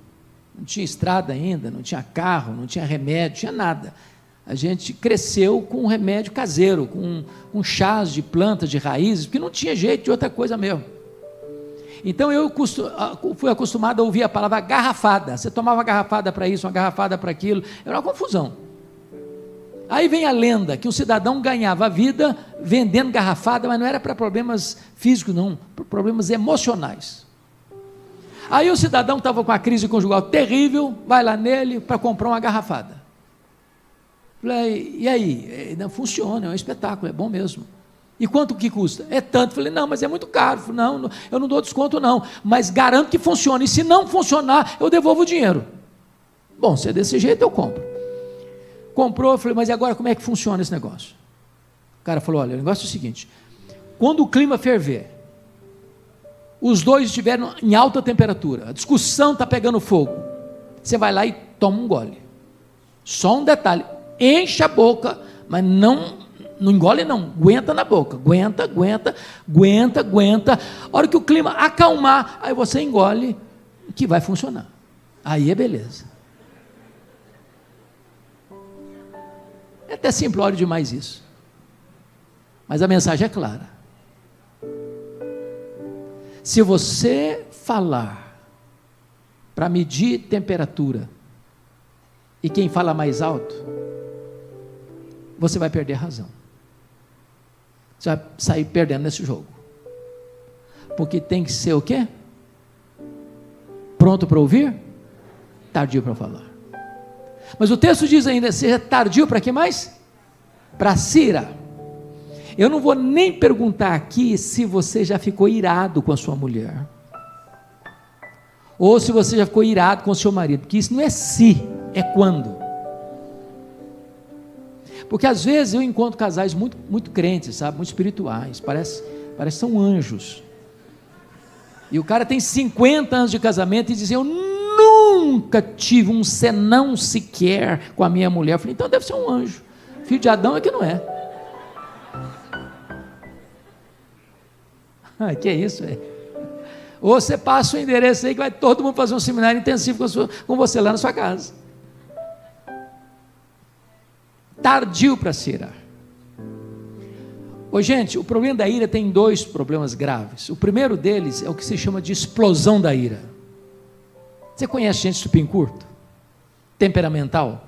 Não tinha estrada ainda, não tinha carro, não tinha remédio, tinha nada. A gente cresceu com um remédio caseiro, com chás de plantas, de raízes, porque não tinha jeito de outra coisa mesmo. Então eu fui acostumado a ouvir a palavra garrafada. Você tomava uma garrafada para isso, uma garrafada para aquilo, era uma confusão. Aí vem a lenda que um cidadão ganhava a vida vendendo garrafada, mas não era para problemas físicos não, para problemas emocionais. Aí o cidadão estava com uma crise conjugal terrível, vai lá nele para comprar uma garrafada. Falei, e aí? Não funciona, é um espetáculo, é bom mesmo. E quanto que custa? É tanto. Falei, não, mas é muito caro. Falei, não, eu não dou desconto não, mas garanto que funcione, e se não funcionar, eu devolvo o dinheiro. Bom, se é desse jeito, eu compro. Comprou, eu falei, mas e agora como é que funciona esse negócio? O cara falou, olha, o negócio é o seguinte, quando o clima ferver, os dois estiveram em alta temperatura, a discussão está pegando fogo, você vai lá e toma um gole. Só um detalhe, enche a boca, mas não engole não, aguenta na boca, aguenta, a hora que o clima acalmar, aí você engole, que vai funcionar, aí é beleza. É até simplório demais isso, mas a mensagem é clara. Se você falar para medir temperatura, e quem fala mais alto, você vai perder a razão. Você vai sair perdendo nesse jogo. Porque tem que ser o quê? Pronto para ouvir, tardio para falar. Mas o texto diz ainda, seja tardio para que mais? Para se irar. Eu não vou nem perguntar aqui se você já ficou irado com a sua mulher. ou se você já ficou irado com o seu marido, porque isso não é se, é quando. Porque às vezes eu encontro casais muito crentes, sabe, muito espirituais, parece que são anjos, e o cara tem 50 anos de casamento e diz: eu nunca tive um senão sequer com a minha mulher. Eu falei: então deve ser um anjo, filho de Adão é que não é. Que é isso, velho? Ou você passa o endereço aí que vai todo mundo fazer um seminário intensivo com você lá na sua casa. Tardio para se irar. Ô gente, o problema da ira tem dois problemas graves. O primeiro deles é o que se chama de explosão da ira. Você conhece gente estupim curto? Temperamental?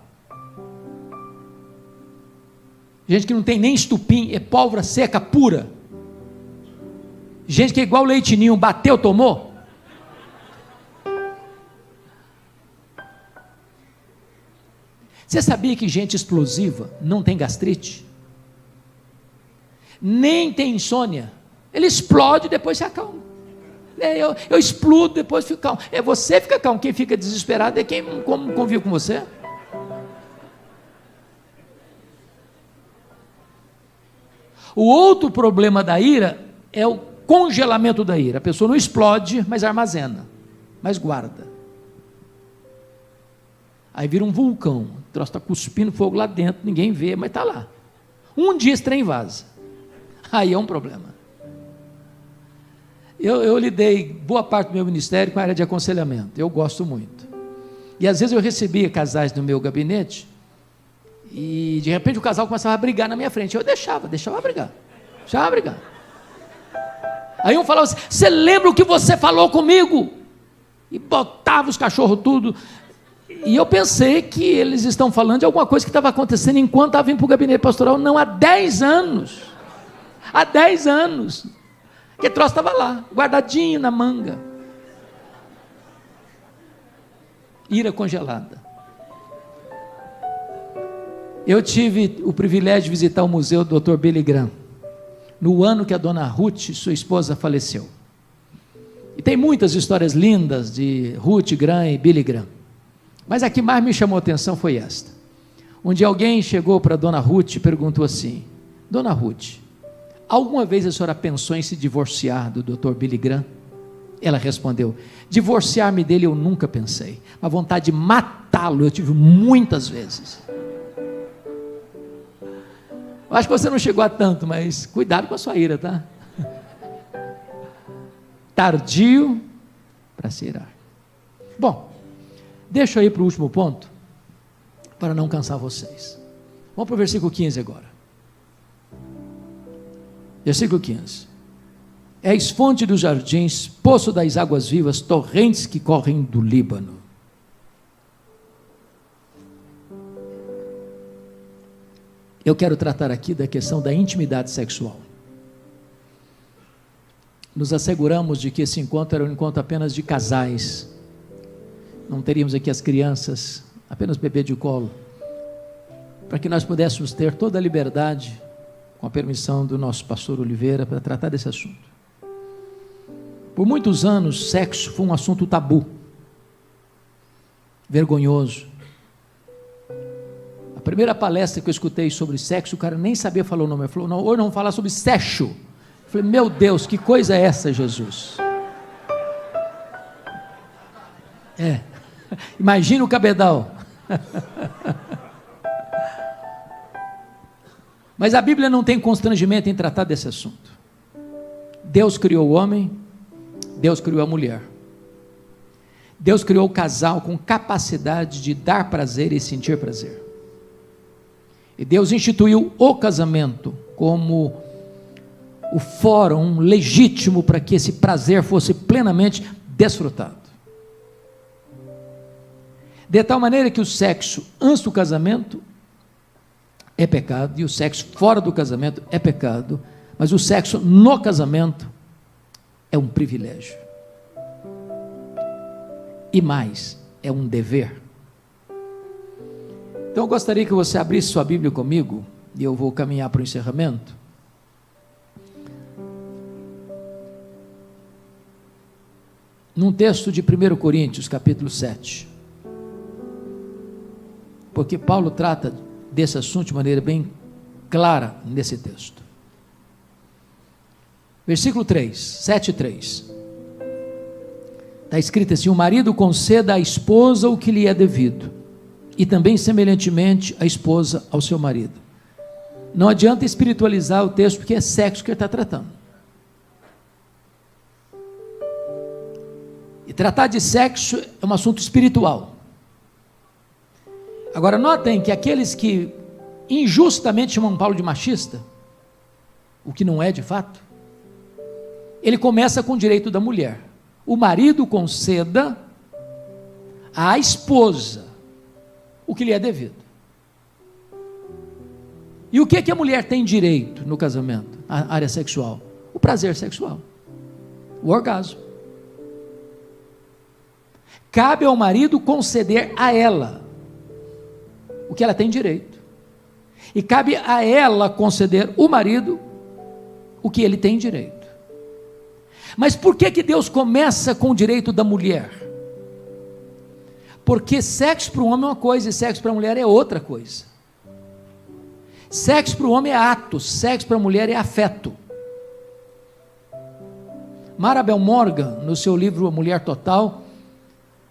Gente que não tem nem estupim, é pólvora seca pura. Gente que é igual leite ninho, bateu, tomou. Você sabia que gente explosiva não tem gastrite? Nem tem insônia. Ele explode e depois se acalma. Eu explodo, depois fico calmo. Você fica calmo, quem fica desesperado é quem convive com você. O outro problema da ira é o congelamento da ira. A pessoa não explode, mas armazena, mas guarda. Aí vira um vulcão, o troço está cuspindo fogo lá dentro, ninguém vê, mas está lá. Um dia esse trem vaza, aí é um problema. Eu lidei boa parte do meu ministério com a área de aconselhamento, eu gosto muito, e às vezes eu recebia casais no meu gabinete, e de repente o casal começava a brigar na minha frente, eu deixava brigar. Aí um falava assim: você lembra o que você falou comigo? E botava os cachorros tudo. E eu pensei que eles estão falando de alguma coisa que estava acontecendo enquanto estava indo para o gabinete pastoral. Não, há 10 anos. Há 10 anos. Que troço estava lá, guardadinho na manga. Ira congelada. Eu tive o privilégio de visitar o museu do Dr. Billy Graham, no ano que a dona Ruth, sua esposa, faleceu. E tem muitas histórias lindas de Ruth Graham e Billy Graham, mas a que mais me chamou a atenção foi esta. Um dia alguém chegou para a dona Ruth e perguntou assim: dona Ruth, alguma vez a senhora pensou em se divorciar do Dr. Billy Graham? Ela respondeu: divorciar-me dele eu nunca pensei, mas vontade de matá-lo eu tive muitas vezes. Acho que você não chegou a tanto, mas cuidado com a sua ira, tá? Tardio para se irar. Bom, deixa eu ir para o último ponto, para não cansar vocês. Vamos para o versículo 15 agora. Versículo 15. És fonte dos jardins, poço das águas vivas, torrentes que correm do Líbano. Eu quero tratar aqui da questão da intimidade sexual. Nos asseguramos de que esse encontro era um encontro apenas de casais. Não teríamos aqui as crianças, apenas bebê de colo, para que nós pudéssemos ter toda a liberdade, com a permissão do nosso pastor Oliveira, para tratar desse assunto. Por muitos anos, sexo foi um assunto tabu, vergonhoso. A primeira palestra que eu escutei sobre sexo, o cara nem sabia falar o nome. Ele falou: não, hoje não vamos falar sobre sexo. Eu falei: meu Deus, que coisa é essa, Jesus? Imagina o cabedal. Mas a Bíblia não tem constrangimento em tratar desse assunto. Deus criou o homem, Deus criou a mulher. Deus criou o casal com capacidade de dar prazer e sentir prazer. E Deus instituiu o casamento como o fórum legítimo para que esse prazer fosse plenamente desfrutado. De tal maneira que o sexo antes do casamento é pecado, e o sexo fora do casamento é pecado, mas o sexo no casamento é um privilégio. E mais, é um dever. Então eu gostaria que você abrisse sua Bíblia comigo, e eu vou caminhar para o encerramento. num texto de 1 Coríntios, capítulo 7. Porque Paulo trata desse assunto de maneira bem clara nesse texto. Versículo 3, 7:3. Está escrito assim: o marido conceda à esposa o que lhe é devido, e também semelhantemente a esposa ao seu marido. Não adianta espiritualizar o texto, porque é sexo que ele está tratando. E tratar de sexo é um assunto espiritual. Agora notem que aqueles que injustamente chamam Paulo de machista, o que não é de fato, ele começa com o direito da mulher. O marido conceda à esposa o que lhe é devido. E o que é que a mulher tem direito no casamento, na área sexual? O prazer sexual, o orgasmo. Cabe ao marido conceder a ela o que ela tem direito, e cabe a ela conceder o marido o que ele tem direito. Mas por que Deus começa com o direito da mulher? Porque sexo para o homem é uma coisa e sexo para a mulher é outra coisa. Sexo para o homem é ato, sexo para a mulher é afeto. Marabel Morgan, no seu livro A Mulher Total,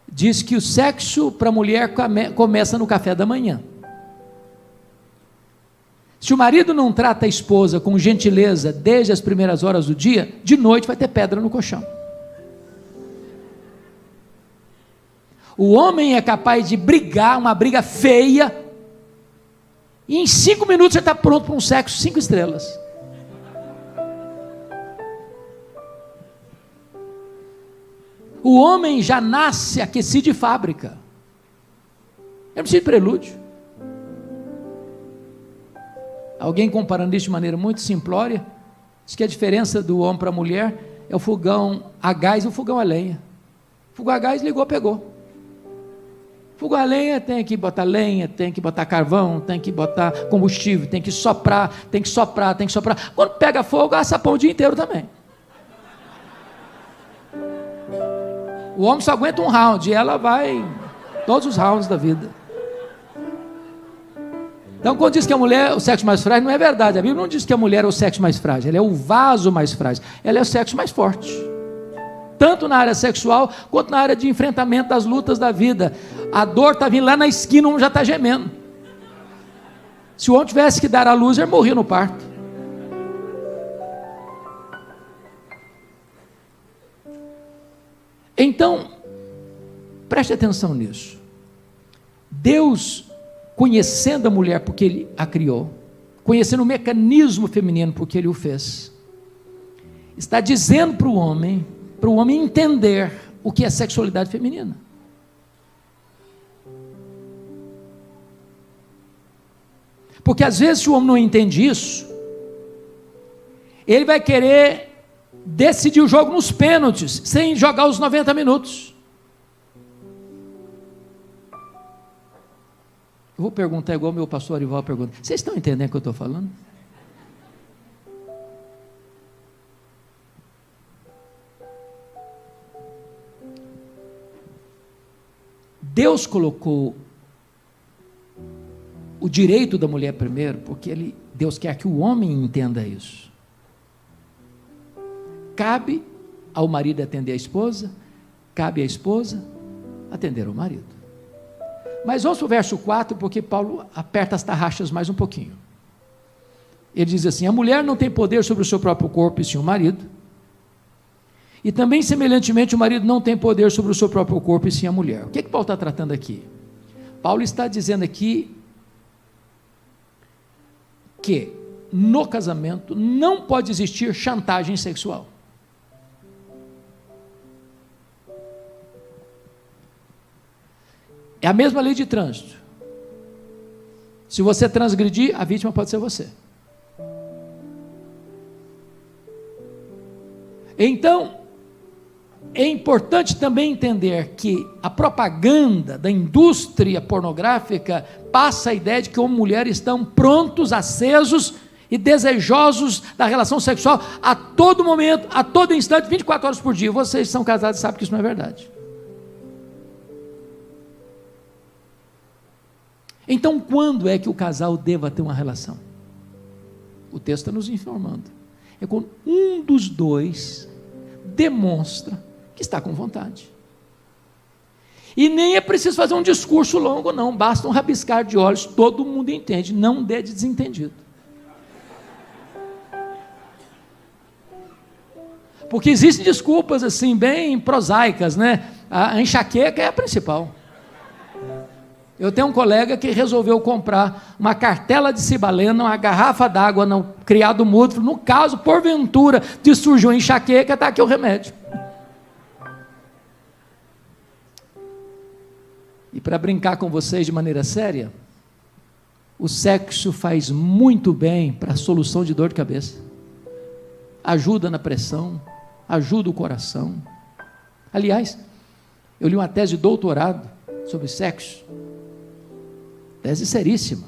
diz que o sexo para a mulher começa no café da manhã. Se o marido não trata a esposa com gentileza desde as primeiras horas do dia, de noite vai ter pedra no colchão. O homem é capaz de brigar, uma briga feia, e em 5 minutos você está pronto para um sexo 5 estrelas. O homem já nasce aquecido de fábrica. Eu não preciso de prelúdio. Alguém comparando isso de maneira muito simplória, diz que a diferença do homem para a mulher é o fogão a gás e o fogão a lenha. O fogão a gás ligou, pegou. O fogão a lenha tem que botar lenha, tem que botar carvão, tem que botar combustível, tem que soprar, tem que soprar, tem que soprar. Quando pega fogo, assa pão o dia inteiro também. O homem só aguenta um round e ela vai todos os rounds da vida. Então, quando diz que a mulher é o sexo mais frágil, não é verdade. A Bíblia não diz que a mulher é o sexo mais frágil, ela é o vaso mais frágil, ela é o sexo mais forte, tanto na área sexual, quanto na área de enfrentamento das lutas da vida. A dor está vindo lá na esquina, um já está gemendo. Se o homem tivesse que dar à luz, ele morria no parto. Então, preste atenção nisso. Deus, conhecendo a mulher porque Ele a criou, conhecendo o mecanismo feminino porque Ele o fez, está dizendo para o homem entender o que é sexualidade feminina. Porque às vezes, se o homem não entende isso, ele vai querer decidir o jogo nos pênaltis, sem jogar os 90 minutos. Eu vou perguntar igual meu pastor Arival pergunta: vocês estão entendendo o que eu estou falando? Deus colocou o direito da mulher primeiro, porque Deus quer que o homem entenda isso. Cabe ao marido atender a esposa, cabe à esposa atender ao marido. Mas ouça o verso 4, porque Paulo aperta as tarraxas mais um pouquinho. Ele diz assim: a mulher não tem poder sobre o seu próprio corpo e sim o marido, e também semelhantemente o marido não tem poder sobre o seu próprio corpo e sim a mulher. O que Paulo está tratando aqui? Paulo está dizendo aqui que no casamento não pode existir chantagem sexual. É a mesma lei de trânsito. Se você transgredir, a vítima pode ser você. Então, é importante também entender que a propaganda da indústria pornográfica passa a ideia de que homem e mulher estão prontos, acesos e desejosos da relação sexual a todo momento, a todo instante, 24 horas por dia. Vocês são casados e sabem que isso não é verdade. Então, quando é que o casal deva ter uma relação? O texto está nos informando. É quando um dos dois demonstra que está com vontade. E nem é preciso fazer um discurso longo, não. Basta um rabiscar de olhos, todo mundo entende. Não dê de desentendido. Porque existem desculpas assim, bem prosaicas, né? A enxaqueca é a principal. Eu tenho um colega que resolveu comprar uma cartela de cibalena, uma garrafa d'água no criado mútuo. No caso, porventura, de surgiu enxaqueca, está aqui o remédio. E para brincar com vocês de maneira séria, o sexo faz muito bem para a solução de dor de cabeça. Ajuda na pressão, ajuda o coração. Aliás, eu li uma tese de doutorado sobre sexo, tese seríssima,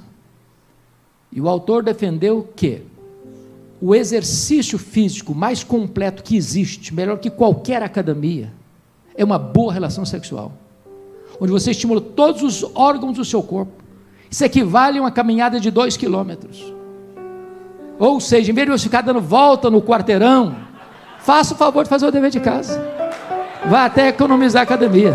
e o autor defendeu que o exercício físico mais completo que existe, melhor que qualquer academia, é uma boa relação sexual, onde você estimula todos os órgãos do seu corpo. Isso equivale a uma caminhada de 2 quilômetros. Ou seja, em vez de você ficar dando volta no quarteirão, faça o favor de fazer o dever de casa. Vá até economizar a academia.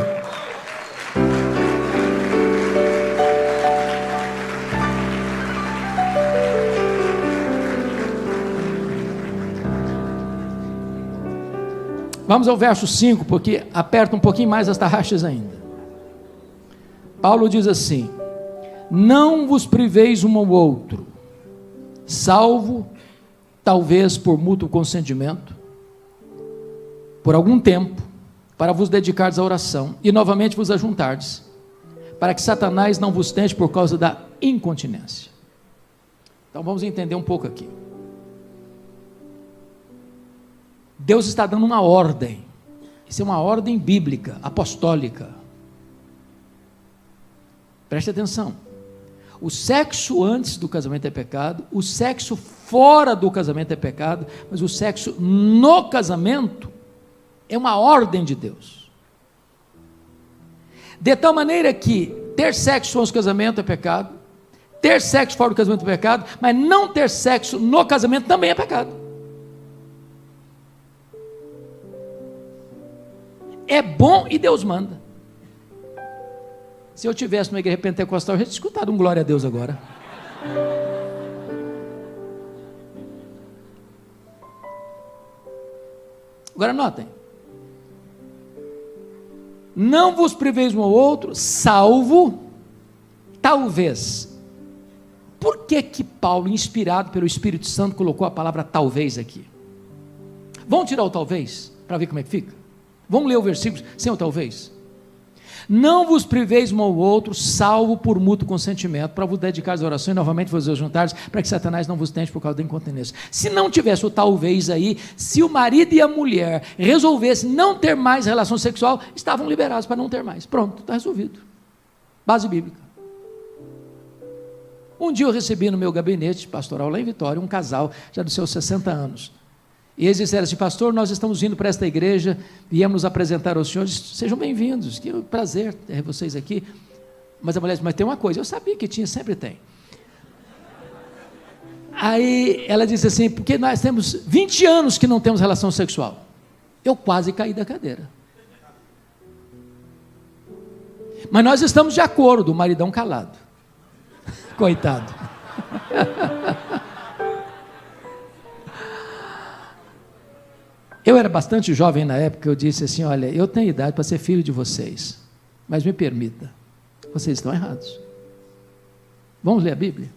Vamos ao verso 5, porque aperta um pouquinho mais as tarraxas ainda. Paulo diz assim: não vos priveis um ao outro, salvo, talvez por mútuo consentimento, por algum tempo, para vos dedicardes à oração, e novamente vos ajuntardes, para que Satanás não vos tente por causa da incontinência. Então vamos entender um pouco aqui. Deus está dando uma ordem, isso é uma ordem bíblica, apostólica. Preste atenção, o sexo antes do casamento é pecado, o sexo fora do casamento é pecado, mas o sexo no casamento é uma ordem de Deus, de tal maneira que ter sexo antes do casamento é pecado, ter sexo fora do casamento é pecado, mas não ter sexo no casamento também é pecado. É bom e Deus manda. Se eu tivesse numa igreja pentecostal, eu já tinha escutado um glória a Deus agora. Agora notem: não vos priveis um ao outro, salvo, talvez. Por que que Paulo, inspirado pelo Espírito Santo, colocou a palavra talvez aqui? Vamos tirar o talvez, para ver como é que fica? Vamos ler o versículo sem o talvez. Não vos priveis um ao outro, salvo por mútuo consentimento, para vos dedicar às orações e novamente vos juntares, para que Satanás não vos tente por causa da incontinência. Se não tivesse o talvez aí, se o marido e a mulher resolvessem não ter mais relação sexual, estavam liberados para não ter mais. Pronto, está resolvido. Base bíblica. Um dia eu recebi no meu gabinete pastoral lá em Vitória, um casal já dos seus 60 anos. E eles disseram assim: pastor, nós estamos vindo para esta igreja, viemos nos apresentar aos senhores, sejam bem-vindos, que prazer ter vocês aqui. Mas a mulher disse: mas tem uma coisa, eu sabia que tinha, sempre tem. Aí ela disse assim: porque nós temos 20 anos que não temos relação sexual. Eu quase caí da cadeira. Mas nós estamos de acordo, o maridão calado. Coitado. Eu era bastante jovem na época, eu disse assim: olha, eu tenho idade para ser filho de vocês, mas me permita, vocês estão errados. Vamos ler a Bíblia?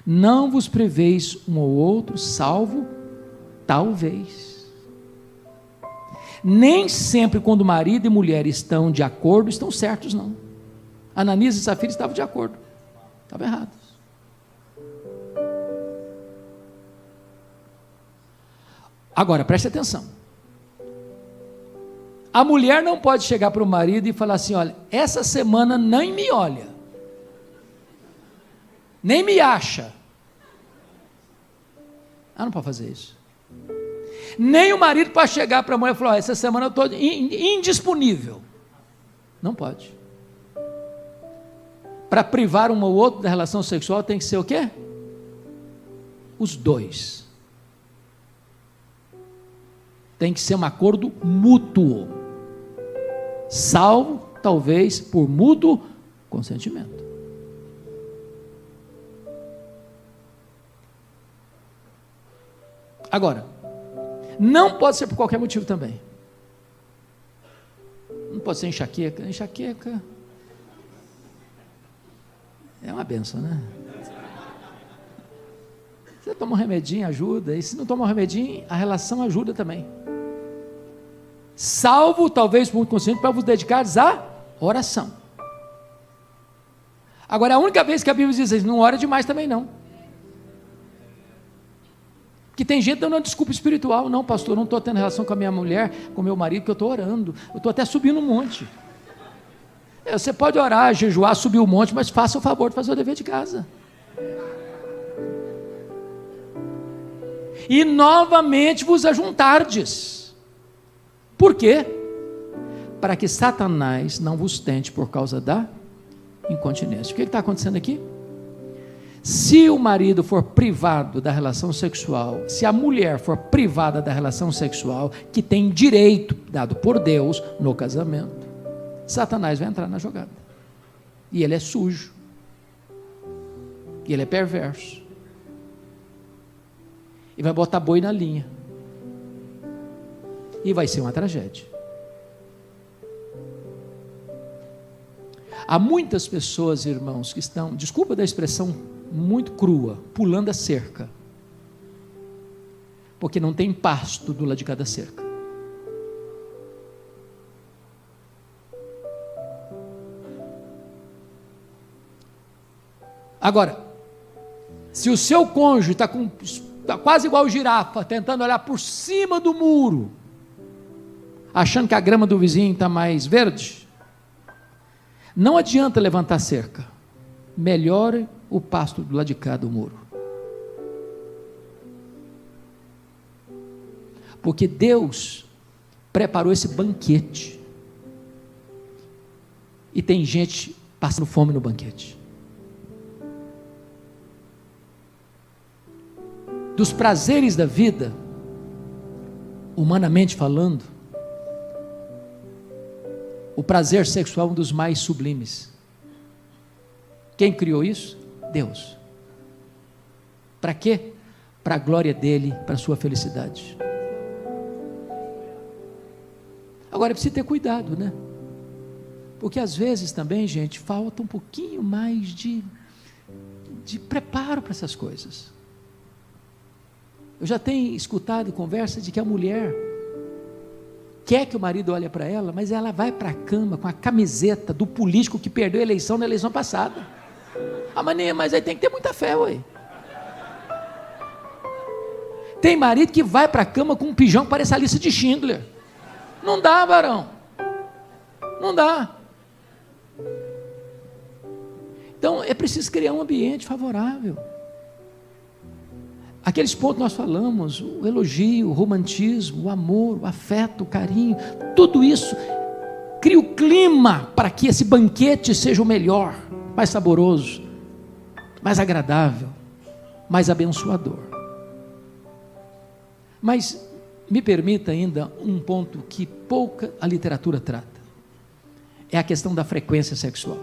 Não vos priveis um ao outro, salvo, talvez. Nem sempre quando marido e mulher estão de acordo, estão certos não. Ananias e Safira estavam de acordo, estavam errados. Agora, preste atenção. A mulher não pode chegar para o marido e falar assim: olha, essa semana nem me olha, nem me acha, Ela não pode fazer isso. Nem o marido pode chegar para a mulher e falar: essa semana eu estou indisponível. Não pode. Para privar um ou outro da relação sexual tem que ser o quê? Os dois. Tem que ser um acordo mútuo, salvo talvez por mútuo consentimento. Agora, não pode ser por qualquer motivo também. Não pode ser enxaqueca. Enxaqueca é uma benção, né? Você toma um remedinho, ajuda. E se não tomar um remedinho, a relação ajuda também. Salvo, talvez, por muito consciente, para vos dedicares à oração. Agora, a única vez que a Bíblia diz isso, não ora demais também não. Porque tem gente dando uma desculpa espiritual: não, pastor, não estou tendo relação com a minha mulher, com o meu marido, porque eu estou orando, eu estou até subindo um monte. Você pode orar, jejuar, subir um monte, mas faça o favor de fazer o dever de casa. E novamente vos ajuntardes. Por quê? Para que Satanás não vos tente por causa da incontinência. O que está acontecendo aqui? Se o marido for privado da relação sexual, se a mulher for privada da relação sexual, que tem direito dado por Deus no casamento, Satanás vai entrar na jogada. E ele é sujo. E ele é perverso. E vai botar boi na linha. E vai ser uma tragédia. Há muitas pessoas, irmãos, que estão, desculpa da expressão muito crua, pulando a cerca, porque não tem pasto do lado de cada cerca. Agora, se o seu cônjuge está quase igual girafa, tentando olhar por cima do muro, achando que a grama do vizinho está mais verde, não adianta levantar cerca, melhore o pasto do lado de cá do muro, porque Deus preparou esse banquete, e tem gente passando fome no banquete. Dos prazeres da vida, humanamente falando, o prazer sexual é um dos mais sublimes. Quem criou isso? Deus. Para quê? Para a glória dele, para a sua felicidade. Agora precisa ter cuidado, né? Porque às vezes também, gente, falta um pouquinho mais de preparo para essas coisas. Eu já tenho escutado conversa de que a mulher quer que o marido olhe para ela, mas ela vai para a cama com a camiseta do político que perdeu a eleição na eleição passada. Ah, mas aí tem que ter muita fé, ué. Tem marido que vai para a cama com um pijama que parece a lista de Schindler. Não dá, varão. Não dá. Então é preciso criar um ambiente favorável. Aqueles pontos que nós falamos, o elogio, o romantismo, o amor, o afeto, o carinho, tudo isso cria o clima para que esse banquete seja o melhor, mais saboroso, mais agradável, mais abençoador. Mas me permita ainda um ponto que pouca a literatura trata, é a questão da frequência sexual.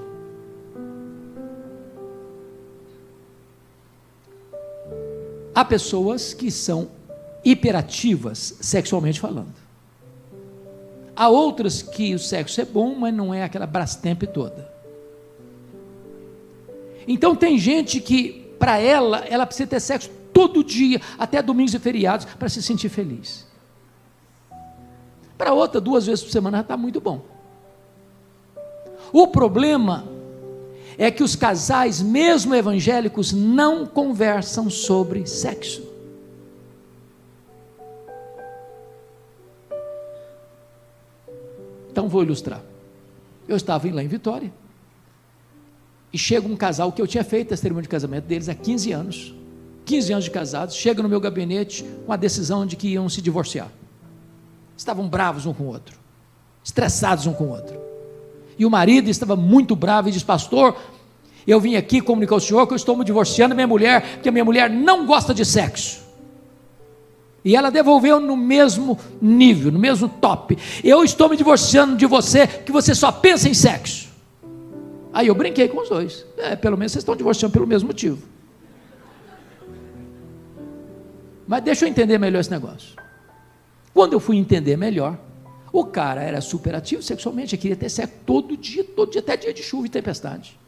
Há pessoas que são hiperativas sexualmente falando. Há outras que o sexo é bom, mas não é aquela Brastemp toda. Então tem gente que, para ela precisa ter sexo todo dia, até domingos e feriados, para se sentir feliz. Para outra, 2 vezes por semana já está muito bom. O problema é que os casais, mesmo evangélicos, não conversam sobre sexo. Então vou ilustrar. Eu estava lá em Vitória, e chega um casal que eu tinha feito a cerimônia de casamento deles há 15 anos, 15 anos de casados, chegam no meu gabinete com a decisão de que iam se divorciar. Estavam bravos um com o outro, estressados um com o outro. E o marido estava muito bravo e diz: pastor, eu vim aqui comunicar ao senhor que eu estou me divorciando da minha mulher, porque a minha mulher não gosta de sexo. E ela devolveu no mesmo nível, no mesmo top: eu estou me divorciando de você, que você só pensa em sexo. Aí eu brinquei com os dois: pelo menos vocês estão divorciando pelo mesmo motivo. Mas deixa eu entender melhor esse negócio. Quando eu fui entender melhor, o cara era super ativo sexualmente, ele queria ter sexo todo dia, até dia de chuva e tempestade.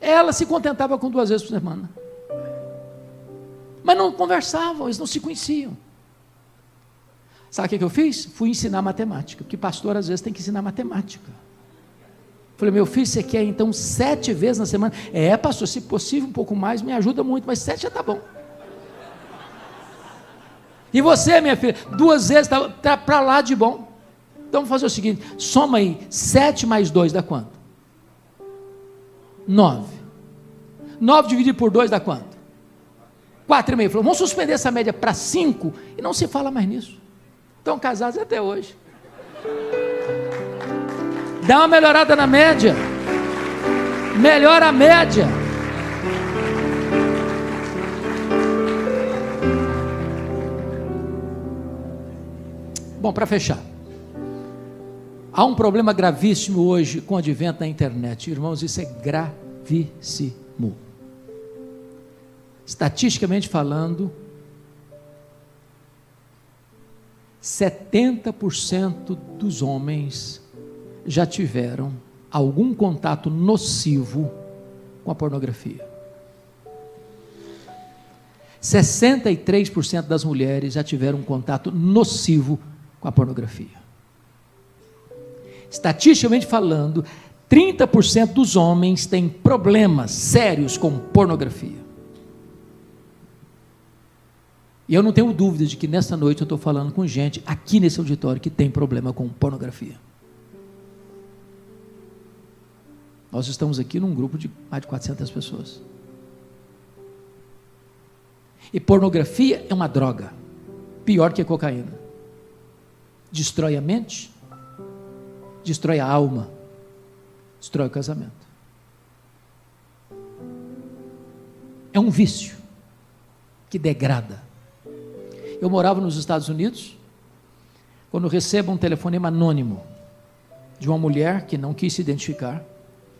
Ela se contentava com 2 vezes por semana. Mas não conversavam, eles não se conheciam. Sabe o que eu fiz? Fui ensinar matemática, porque pastor às vezes tem que ensinar matemática. Falei: meu filho, você quer então 7 vezes na semana? Pastor, se possível um pouco mais, me ajuda muito, mas 7 já está bom. E você, minha filha, 2 vezes está para lá de bom. Então vamos fazer o seguinte: soma aí, 7 mais 2 dá quanto? 9. 9 dividido por 2 dá quanto? 4,5. Falou: vamos suspender essa média para 5 e não se fala mais nisso. Estão casados até hoje. Dá uma melhorada na média. Melhora a média. Bom, para fechar, há um problema gravíssimo hoje com o advento da internet. Irmãos, isso é gravíssimo. Estatisticamente falando, 70% dos homens já tiveram algum contato nocivo com a pornografia. 63% das mulheres já tiveram um contato nocivo com a pornografia. Estatisticamente falando, 30% dos homens têm problemas sérios com pornografia. E eu não tenho dúvida de que nessa noite eu estou falando com gente aqui nesse auditório que tem problema com pornografia. Nós estamos aqui num grupo de mais de 400 pessoas. E pornografia é uma droga, pior que a cocaína. Destrói a mente, destrói a alma, destrói o casamento. É um vício que degrada. Eu morava nos Estados Unidos, quando recebo um telefonema anônimo de uma mulher que não quis se identificar,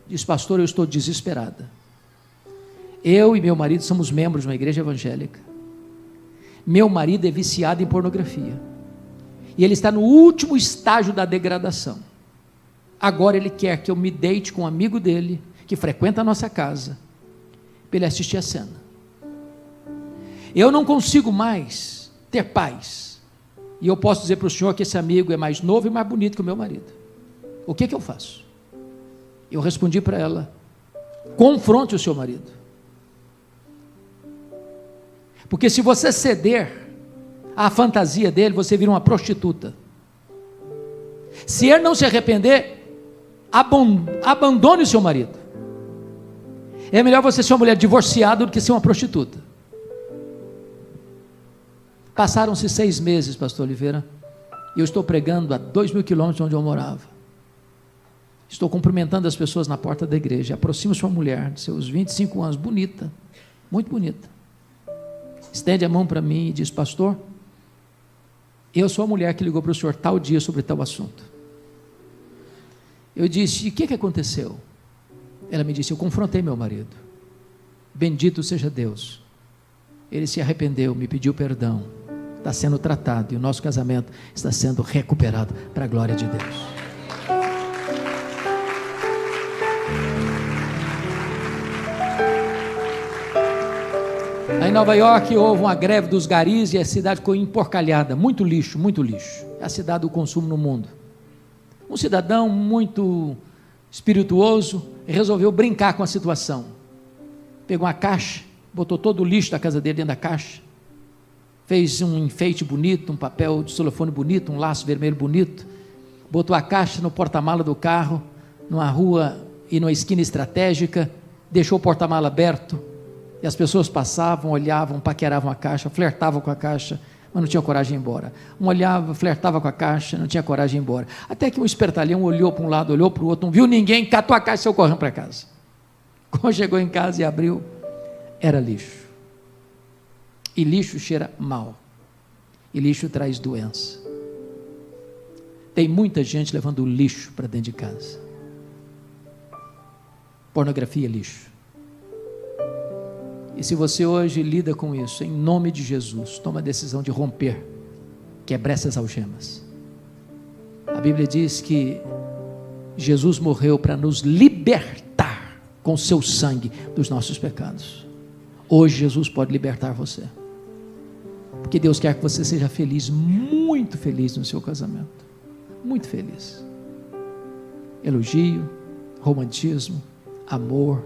diz: pastor, eu estou desesperada. Eu e meu marido somos membros de uma igreja evangélica. Meu marido é viciado em pornografia. E ele está no último estágio da degradação. Agora ele quer que eu me deite com um amigo dele, que frequenta a nossa casa, para ele assistir a cena. Eu não consigo mais ter paz. E eu posso dizer para o senhor que esse amigo é mais novo e mais bonito que o meu marido. O que eu faço? Eu respondi para ela: confronte o seu marido. Porque se você ceder à fantasia dele, você vira uma prostituta. Se ele não se arrepender, abandone o seu marido. É melhor você ser uma mulher divorciada do que ser uma prostituta. Passaram-se 6 meses, pastor Oliveira, e eu estou pregando a 2.000 quilômetros onde eu morava. Estou cumprimentando as pessoas na porta da igreja. Aproxima-se uma mulher de seus 25 anos, bonita, muito bonita. Estende a mão para mim e diz: pastor, eu sou a mulher que ligou para o senhor tal dia sobre tal assunto. Eu disse: e o que aconteceu? Ela me disse: eu confrontei meu marido. Bendito seja Deus. Ele se arrependeu, me pediu perdão, está sendo tratado e o nosso casamento está sendo recuperado para a glória de Deus. Aí em Nova York houve uma greve dos garis e a cidade ficou emporcalhada, muito lixo, muito lixo. É a cidade do consumo no mundo. Um cidadão muito espirituoso resolveu brincar com a situação. Pegou uma caixa, botou todo o lixo da casa dele dentro da caixa, fez um enfeite bonito, um papel de celofane bonito, um laço vermelho bonito, botou a caixa no porta-mala do carro, numa rua e numa esquina estratégica, deixou o porta-mala aberto, e as pessoas passavam, olhavam, paqueravam a caixa, flertavam com a caixa, mas não tinha coragem de ir embora. Um olhava, flertava com a caixa, não tinha coragem de ir embora. Até que um espertalhão olhou para um lado, olhou para o outro, não viu ninguém, catou a caixa e saiu correndo para casa. Quando chegou em casa e abriu, era lixo. E lixo cheira mal. E lixo traz doença. Tem muita gente levando lixo para dentro de casa. Pornografia é lixo. E se você hoje lida com isso, em nome de Jesus, toma a decisão de romper, quebrar essas algemas. A Bíblia diz que Jesus morreu para nos libertar com seu sangue dos nossos pecados. Hoje Jesus pode libertar você, porque Deus quer que você seja feliz, muito feliz no seu casamento, muito feliz. Elogio, romantismo, amor,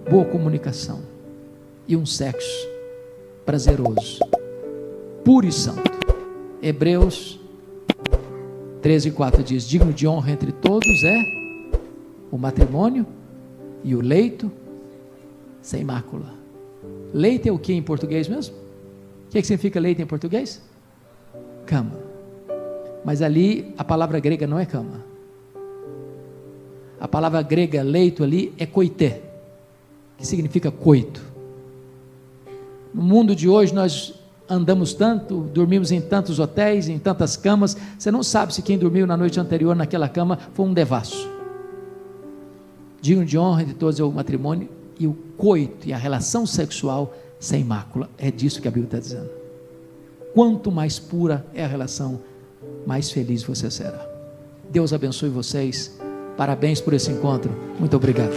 boa comunicação e um sexo prazeroso, puro e santo. Hebreus 13:4 diz: digno de honra entre todos é o matrimônio e o leito sem mácula. Leito é o que em português mesmo? O que significa leito em português? Cama. Mas ali a palavra grega não é cama. A palavra grega leito ali é koité, que significa coito. No mundo de hoje nós andamos tanto, dormimos em tantos hotéis, em tantas camas, você não sabe se quem dormiu na noite anterior naquela cama foi um devasso. Digno de honra de todos é o matrimônio e o coito e a relação sexual sem mácula. É disso que a Bíblia está dizendo. Quanto mais pura é a relação, mais feliz você será. Deus abençoe vocês. Parabéns por esse encontro. Muito obrigado.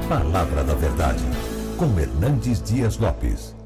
Palavra da Verdade, com Hernandes Dias Lopes.